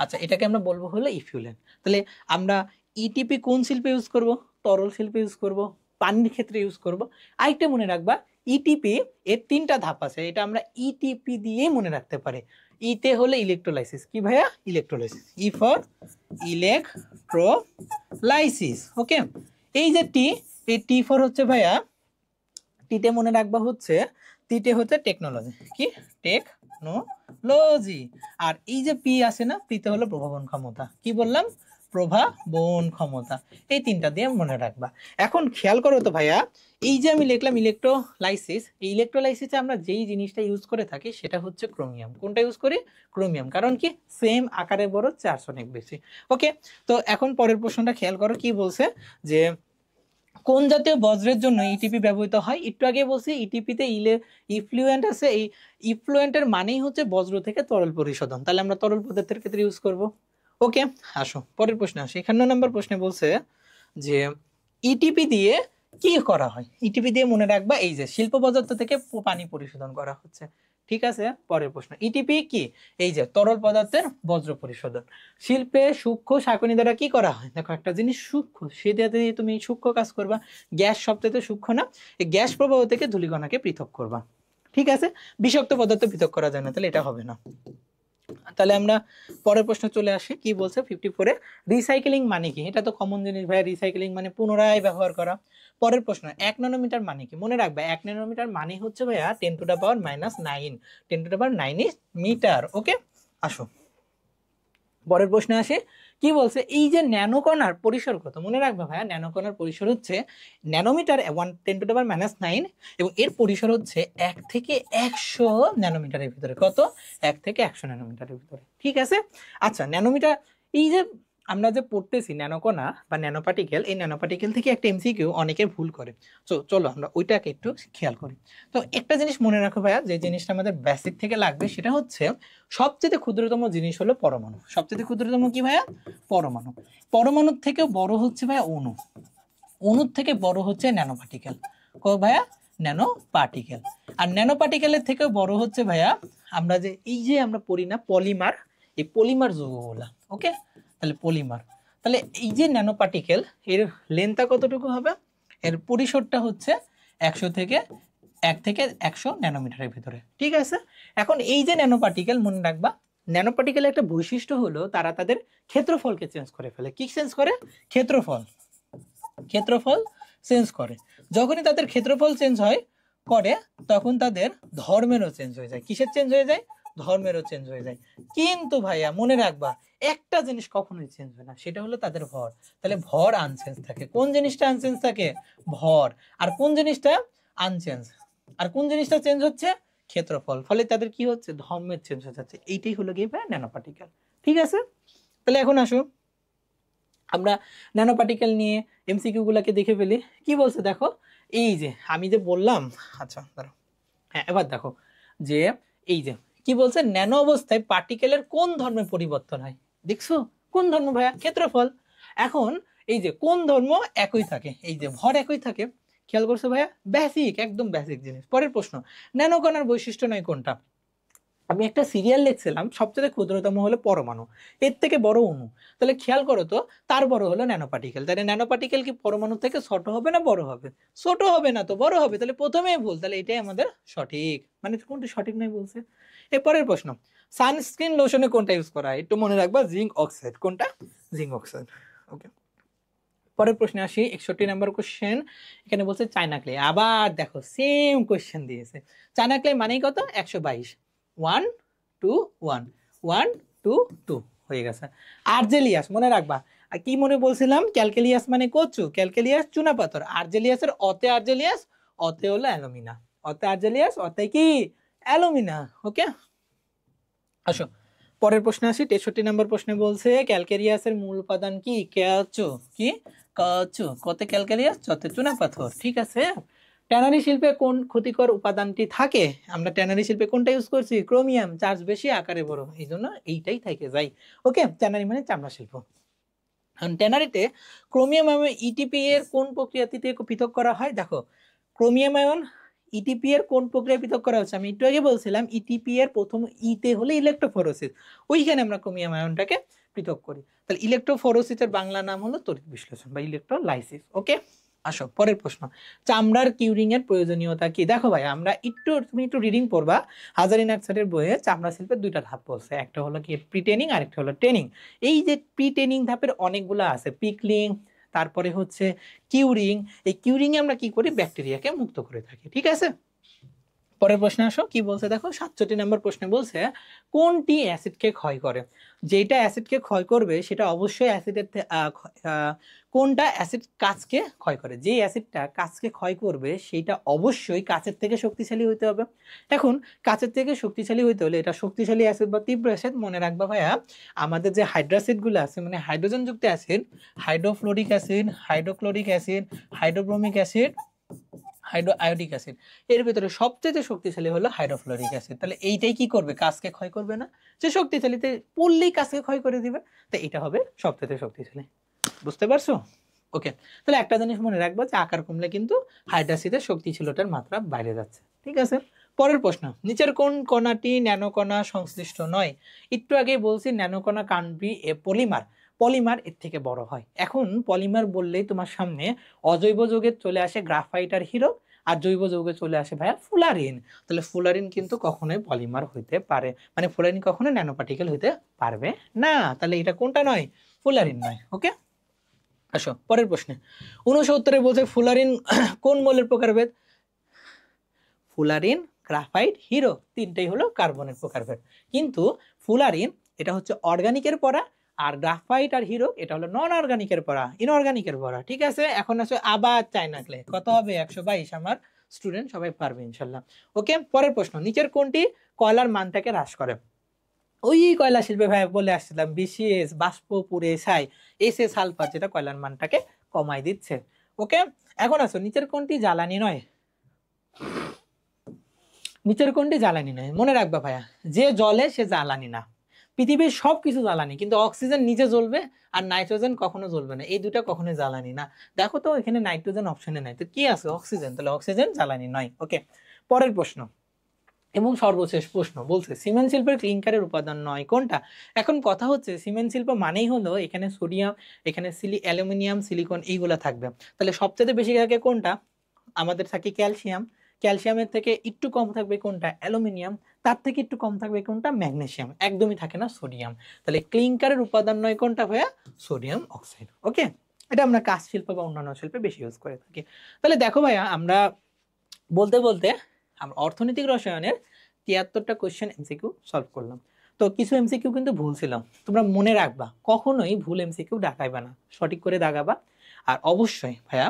আচ্ছা, এটাকে আমরা বলবো হলো ইফিউলেন্ট। তাহলে আমরা ইটিপি কোন শিল্পে ইউজ করব? তরল শিল্পে ইউজ করব, পানির ক্ষেত্রে ইউজ করব। আরেকটা মনে রাখবা, ইটিপি এর 3টা ধাপ আছে, এটা আমরা ইটিপি দিয়ে মনে রাখতে পারি। ইতে হলো ইলেকট্রোলাইসিস। কি ভাইয়া? Electrolysis. E for electrolysis. Okay, এই যে টি, এই টি ফর হচ্ছে ভাইয়া, টিতে মনে রাখবা হচ্ছে, টিতে হচ্ছে টেকনোলজি। কি? টেকনোলজি। আর এই যে পি আছে না, পিতে হলো প্রভাবন ক্ষমতা। কি বললাম? প্রভাবন ক্ষমতা। এই 3টা দিয়ে মনে রাখবা। এখন খেয়াল করো তো ভাইয়া, এই যে আমি লিখলাম ইলেকট্রোলাইসিস, এই ইলেকট্রোলাইসিসে আমরা যেই জিনিসটা ইউজ করে থাকি সেটা হচ্ছে ক্রোমিয়াম। কোনটা ইউজ করি? ক্রোমিয়াম। কারণ কি? সেম আকারে বড়, চার্জ অনেক বেশি। ওকে, তো এখন পরের প্রশ্নটা খেয়াল করো, কি বলছে যে কোন জাতীয় বজ্রের জন্য ইটিপি ব্যবহৃত হয়? একটু আগে বলছি ইটিপিতে ইফ্লুয়েন্ট আছে। এই ইফ্লুয়েন্টের মানেই হচ্ছে বজ্র থেকে তরল পরিশোধন, তাহলে আমরা তরল পদার্থের ক্ষেত্রে ইউজ করব। ওকে, আসো পরের প্রশ্নে আসি। 51 নম্বর প্রশ্নে বলছে যে ইটিপি দিয়ে কি করা হয়? ইটিপি দিয়ে মনে রাখবা এই যে শিল্প পদার্থ থেকে পানি পরিশোধন করা হচ্ছে। ঠিক আছে। পরের প্রশ্ন, ইটিপি কি? এই যে তরল পদার্থের বজ্র পরিশোধন। শিল্পে সূক্ষ্ম শাকনি দ্বারা কি করা হয়? দেখো একটা জিনিস সূক্ষ্ম, সেটাতে তুমি সূক্ষ্ম কাজ করবা। গ্যাস সবচেয়ে সূক্ষ্ম না? এই গ্যাস প্রবাহ থেকে ধূলিকণাকে পৃথক করবা। ঠিক আছে, বিষাক্ত পদার্থ পৃথক করা যায় না, তাহলে এটা হবে না। তাহলে আমরা পরের প্রশ্ন চলে আসি, কি বলছে 54-এ, রিসাইকেলিং মানে কি? এটা তো কমন জিনিস ভাই, রিসাইকেলিং মানে পুনরায় ব্যবহার করা। পরের প্রশ্ন, 1 ন্যানোমিটার মানে কি? মনে রাখবে 1 ন্যানোমিটার মানে হচ্ছে ভাইয়া 10⁻⁹ 10⁹9 মিটার। ওকে, আসো পরের প্রশ্নে আসে, কি বলছে? এই যে ন্যানোকণার পরিসর কত? মনে রাখবে ভাইয়া ন্যানোকণার পরিসর হচ্ছে ন্যানোমিটার 10⁻⁹ এবং এর পরিসর হচ্ছে 1 থেকে 100 ন্যানোমিটারের ভিতরে। কত? 1 থেকে 100 ন্যানোমিটারের ভিতরে। ঠিক আছে। আচ্ছা, ন্যানোমিটার, এই যে আমরা যে পড়তেছি ন্যানোকণা বা ন্যানোপার্টিকেল, এই ন্যানোপার্টিকেল থেকে একটা এমসিকিউ অনেকে ভুল করে। চলো আমরা ওইটাকে একটু খেয়াল করি। তো একটা জিনিস মনে রাখো ভাইয়া, যে জিনিসটা আমাদের বেসিক থেকে লাগবে সেটা হচ্ছে সবচেয়ে ক্ষুদ্রতম জিনিস হলো পরমাণু। সবচেয়ে ক্ষুদ্রতম কি ভাইয়া? পরমাণু। পরমাণুর থেকে বড় হচ্ছে ভাইয়া অণু। অণুর থেকে বড় হচ্ছে ন্যানো পার্টিকেল। ভাইয়া ন্যানো পার্টিকেল। আর ন্যানো পার্টিকেলের থেকে বড় হচ্ছে ভাইয়া আমরা যে এই যে আমরা পড়ি না পলিমার, এই পলিমার যৌগগুলা। ওকে, তাহলে পলিমার। তাহলে এই যে ন্যানো পার্টিকেল, এর লেন্থটা কতটুকু হবে? এর পরিসরটা হচ্ছে 1 থেকে 100 ন্যানোমিটারের ভিতরে। ঠিক আছে। এখন এই যে ন্যানো পার্টিকেল, মনে রাখবা ন্যানো পার্টিকেলের একটা বৈশিষ্ট্য হলো তারা তাদের ক্ষেত্রফলকে চেঞ্জ করে ফেলে। কি চেঞ্জ করে? ক্ষেত্রফল। ক্ষেত্রফল চেঞ্জ করে। যখনই তাদের ক্ষেত্রফল চেঞ্জ হয় করে, তখন তাদের ধর্মেরও চেঞ্জ হয়ে যায়। কিসের চেঞ্জ হয়ে যায়? ধর্মেরও চেঞ্জ হয়ে যায়। কিন্তু ভাইয়া মনে রাখবা একটা জিনিস কখনোই চেঞ্জ হয় না, সেটা হলো তাদের ভর। তাহলে ভর আনচেঞ্জ থাকে। কোন জিনিসটা আনচেঞ্জ থাকে? ভর। আর কোন জিনিসটা আনচেঞ্জ? আর কোন জিনিসটা চেঞ্জ হচ্ছে? ক্ষেত্রফল। ফলে তাদের কি হচ্ছে? ধর্মের চেঞ্জ হয়ে যাচ্ছে। এইটাই হলো কি ভাই ন্যানো পার্টিকেল। ঠিক আছে। তাহলে এখন আসো আমরা ন্যানো পার্টিকেল নিয়ে এমসিকিউ গুলাকে দেখে ফেলি। কি বলছে দেখো, এই যে আমি যে বললাম, আচ্ছা ধরো, হ্যাঁ এবার দেখো যে এই যে কি বলছে, ন্যানো অবস্থায় পার্টিকেলের কোন ধর্মে পরিবর্তন হয়? দেখছো কোন ধর্ম ভাইয়া? ক্ষেত্রফল। এখন এই যে কোন ধর্ম একই থাকে? এই যে ভর একই থাকে। খেয়াল করছো ভাইয়া? বেসিক, একদম বেসিক জিনিস। পরের প্রশ্ন, ন্যানোকণার বৈশিষ্ট্য নয় কোনটা? আমি একটা সিরিয়াল লিখছিলাম, সবচেয়ে ক্ষুদ্রতম হলো পরমাণু, এর থেকে বড় অণু। তাহলে খেয়াল করো তো, তার বড় হলো ন্যানো পার্টিকেল। তাহলে ন্যানো পার্টিকেল কি পরমাণু থেকে ছোট হবে না বড় হবে? ছোট হবে না তো, বড় হবে। তাহলে প্রথমেই ভুল। তাহলে এটাই আমাদের সঠিক, মানে কোনটা সঠিক নয় বলছে। এরপরের প্রশ্ন, সানস্ক্রিন লোশনে কোনটা ইউজ করা হয়? একটু মনে রাখবা, জিঙ্ক অক্সাইড। কোনটা? Zinc oxide. ওকে, পরের প্রশ্নে আসি, 61 নম্বর কোশ্চেন। এখানে বলছে চায়না ক্লে। আবার দেখো সেম কোশ্চেন দিয়েছে। চায়না ক্লে মানেই কত? 122। 1 2 1 1 2 2 হয়ে গেছে। আর্জেলিয়াস মনে রাখবা। আর কি মনে বলছিলাম? ক্যালকেলিয়াস মানে কচু, ক্যালকেলিয়াস চুনা পাথর। আর্জেলিয়াসের অতে আর্জেলিয়াস, অতে হলো অ্যালুমিনা। অতে আর্জেলিয়াস, অতে কি? অ্যালুমিনা। ওকে, আসো পরের প্রশ্নে আসি। 63 নম্বর প্রশ্নে বলছে ক্যালকেরিয়াসের মূল উপাদান কি? কেঁচো। কি? কাচু। কতে ক্যালকেরিয়াস, চতে চুনা পাথর। ঠিক আছে। ট্যানারি শিল্পে কোন ক্ষতিকর উপাদানটি থাকে? আমরা ট্যানারি শিল্পে কোনটা ইউজ করছি? ক্রোমিয়াম। চার্জ বেশি, আকারে বড়, এই জন্য এইটাই থেকে যায়। ওকে, ট্যানারি মানে চামড়া শিল্প। ট্যানারিতে ক্রোমিয়াম আয়ন ইটিপি এর কোন প্রক্রিয়াতে পৃথক করা হয়? দেখো ক্রোমিয়াম আয়ন ইটিপি এর কোন প্রক্রিয়া পৃথক করা হচ্ছে? আমি একটু আগে বলছিলাম ইটিপি এর প্রথম ইতে হলে ইলেকট্রোফোরেসিস, ওইখানে আমরা ক্রোমিয়াম আয়নটাকে পৃথক করি। তাহলে ইলেকট্রোফোরেসিসের বাংলা নাম হলো তড়িৎ বিশ্লেষণ বা ইলেকট্রোলাইসিস। ওকে, আসো পরের প্রশ্ন, চামড়ার কিউরিং এর প্রয়োজনীয়তা কি? দেখো ভাই আমরা তুমি একটু রিডিং পড়বা। হাজারি নার্সারির বইয়ে চামড়া শিল্পের দুইটা ধাপ বলছে, একটা হলো কি প্রিটেনিং আর একটা হলো ট্রেনিং। এই যে প্রিটেনিং ধাপের অনেকগুলো আছে, পিকলিং, তারপরে হচ্ছে কিউরিং। এই কিউরিং এ আমরা কি করি? ব্যাকটেরিয়াকে মুক্ত করে থাকি। ঠিক আছে। পরের প্রশ্নে আসো, কি বলছে দেখো 67 নম্বর প্রশ্নে বলছে কোনটি অ্যাসিডকে ক্ষয় করে? যেটা অ্যাসিডকে ক্ষয় করবে সেটা অবশ্যই অ্যাসিডের কোনটা অ্যাসিড কাচকে ক্ষয় করে? যে অ্যাসিডটা কাচকে ক্ষয় করবে সেটা অবশ্যই কাচের থেকে শক্তিশালী হইতে হবে। এখন কাচের থেকে শক্তিশালী হইতে হলে এটা শক্তিশালী অ্যাসিড বা তীব্র অ্যাসিড। মনে রাখবা ভাইয়া আমাদের যে হাইড্রাসিড গুলো আছে, মানে হাইড্রোজেন যুক্ত acid, hydrofluoric acid, hydrochloric acid, হাইড্রোব্রোমিক acid, hydro iodic acid, এর ভিতরে সবচেয়ে শক্তিশালী হলো হাইড্রোফ্লোরিক অ্যাসিড। তাহলে এইটাই কি করবে? কাজকে ক্ষয় করবে না, যে শক্তিশালীতে পড়লেই কাজকে ক্ষয় করে দিবে। তো এটা হবে সবচেয়ে শক্তিশালী। বুঝতে পারছো? ওকে, তাহলে একটা জিনিস মনে রাখবো যে আকার কমলে কিন্তু হাইড্রাসিডের শক্তিশীলতার মাত্রা বাইরে যাচ্ছে। ঠিক আছে। পরের প্রশ্ন, নিচের কোন কণাটি ন্যানোকণা সংশ্লিষ্ট নয়? একটু আগে বলছি ন্যানোকণা কান বি এ পলিমার, পলিমার এর থেকে বড় হয়। এখন পলিমার বললেই তোমার সামনে অজৈব যৌগের চলে আসে গ্রাফাইট আর হীরক, আর জৈব যৌগে চলে আসে ভাইয়া ফুলারিন। তাহলে ফুলারিন কিন্তু কখনোই পলিমার হইতে পারে, মানে ফুলারিন কখনো ন্যানো পার্টিকেল হইতে পারবে না। তাহলে এটা কোনটা নয়? ফুলারিন নয়। ওকে, আসো পরের প্রশ্নে। 69 বলছে ফুলারিন কোন মৌলের প্রকারভেদ? ফুলারিন, গ্রাফাইট, হিরো তিনটেই হলো কার্বনের প্রকারভেদ। কিন্তু ফুলারিন এটা হচ্ছে অর্গানিকের পড়া, আর গ্রাফাইট আর হিরো এটা হলো নন অর্গানিকের পড়া, ইনঅর্গানিকের পড়া। ঠিক আছে, এখন আছে আবার চায়না ক্লে। কত হবে? 122। আমার স্টুডেন্ট সবাই পারবে ইনশাল্লাহ। ওকে, পরের প্রশ্ন, নিচের কোনটি কয়লার মানটাকে হ্রাস করে? ওই কয়লা শিল্পে ভাই বলে আসছিলাম, বিসিএস বাষ্প পুড়ে ছাই, এসে সালফার, যেটা কয়লার মানটাকে কমাই দিচ্ছে। ওকে, এখন আসো নিচের কোনটি জ্বালানি নয়? নিচের কোনটি জ্বালানি নয়? মনে রাখবা ভাইয়া, যে জ্বলে সে জ্বালানি না। পৃথিবীর সবকিছু জ্বালানি, কিন্তু অক্সিজেন নিজে জ্বলবে আর নাইট্রোজেন কখনো জ্বলবে না, এই দুটা কখনোই জ্বালানি না। দেখো তো এখানে নাইট্রোজেন অপশনে নাই, তো কি আছে? অক্সিজেন। তাহলে অক্সিজেন জ্বালানি নয়। ওকে, পরের প্রশ্ন এবং সর্বশেষ প্রশ্ন বলছে সিমেন্ট শিল্পের ক্লিংকারের উপাদান নয় কোনটা? এখন কথা হচ্ছে সিমেন্ট শিল্প মানেই হলো এখানে সোডিয়াম, এখানে অ্যালুমিনিয়াম, সিলিকন এইগুলা থাকবে। তাহলে সবচেয়ে বেশি থাকে কোনটা? আমাদের থাকে ক্যালসিয়াম। ক্যালসিয়ামের থেকে একটু কম থাকবে কোনটা? অ্যালুমিনিয়াম। তার থেকে একটু কম থাকবে কোনটা? ম্যাগনেসিয়াম। একদমই থাকে না সোডিয়াম। তাহলে ক্লিংকারের উপাদান নয় কোনটা ভাইয়া? Sodium oxide. ওকে, এটা আমরা কাঁচ শিল্প বা অন্যান্য শিল্পে বেশি ইউজ করে থাকি। তাহলে দেখো ভাইয়া, আমরা বলতে বলতে আমরা অর্থনৈতিক রসায়নের 73টা কোয়েশ্চেন এমসিকিউ সলভ করলাম। তো কিছু এমসিকিউ কিন্তু ভুল ছিল, তোমরা মনে রাখবা কখনোই ভুল এমসিকিউ দাগাইবা না, সঠিক করে দাগাবা। আর অবশ্যই ভাইয়া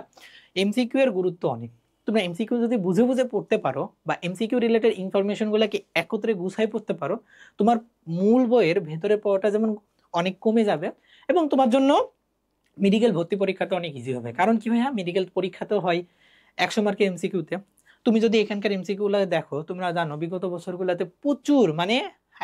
এমসিকিউ এর গুরুত্ব অনেক। তোমরা এমসিকিউ যদি বুঝে বুঝে পড়তে পারো বা এমসিকিউ রিলেটেড ইনফরমেশনগুলোকে একত্রে গুছাই পড়তে পারো, তোমার মূল বইয়ের ভেতরে পড়াটা যেমন অনেক কমে যাবে, এবং তোমার জন্য মেডিকেল ভর্তি পরীক্ষাতে অনেক ইজি হবে। কারণ কি ভাইয়া, মেডিকেল পরীক্ষাতেও হয় 100 মার্কের এমসিকিউতে। তুমি যদি এখানকার এমসিকিউগুলো দেখো, তোমরা জানো বিগত বছরগুলোতে প্রচুর, মানে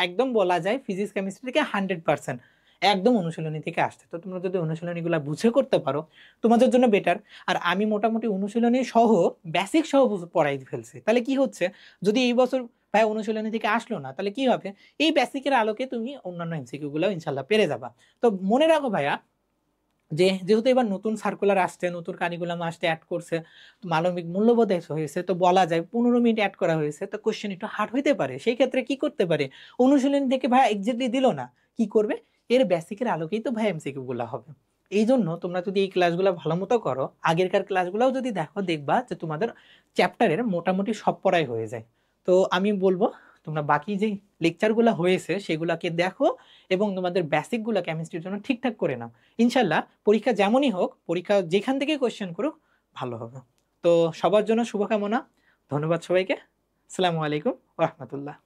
একদম বলা যায় ফিজিক্স কেমিস্ট্রি থেকে 100% একদম অনুশীলনী থেকে আসছে। তো তোমরা যদি অনুশীলনীগুলো বুঝে করতে পারো তোমাদের জন্য বেটার। আর আমি মোটামুটি অনুশীলনী সহ বেসিক সহ পড়াই ফেলছি। তাহলে কি হচ্ছে, যদি এই বছর ভাই অনুশীলনী থেকে আসলো না, তাহলে কি হবে? এই বেসিকের আলোকে তুমি অন্যান্য এমসিকিউগুলো ইনশাল্লাহ পেরে যাবা। তো মনে রাখো ভাইয়া, যেহেতু এবার নতুন সার্কুলার আসছে, নতুন কারিকুলাম আসতে অ্যাড করছে, মানবিক মূল্যবোধ হয়েছে, তো বলা যায় 15 মিনিট অ্যাড করা হয়েছে, তো কোশ্চেন একটু হার্ড হইতে পারে। সেই ক্ষেত্রে কি করতে পারে, অনুশীলনী থেকে ভাই এক্স্যাক্টলি দিল না, কি করবে? এর বেসিকের আলোকেই তো ভাই এমসিকিউ গুলা হবে। এই জন্য তোমরা যদি এই ক্লাসগুলো ভালো মতো করো, আগেরকার ক্লাসগুলোও যদি দেখো, দেখবা যে তোমাদের চ্যাপ্টারের মোটামুটি সব পড়াই হয়ে যায়। তো আমি বলবো তোমরা বাকি যে লেকচারগুলো হয়েছে সেগুলোকে দেখো, এবং তোমাদের বেসিকগুলো কেমিস্ট্রির জন্য ঠিকঠাক করে নাও। ইনশাল্লাহ পরীক্ষা যেমনই হোক, পরীক্ষা যেখান থেকে কোয়েশ্চেন করুক ভালো হবে। তো সবার জন্য শুভকামনা। ধন্যবাদ সবাইকে। আসসালামু আলাইকুম ওয়া রাহমাতুল্লাহ।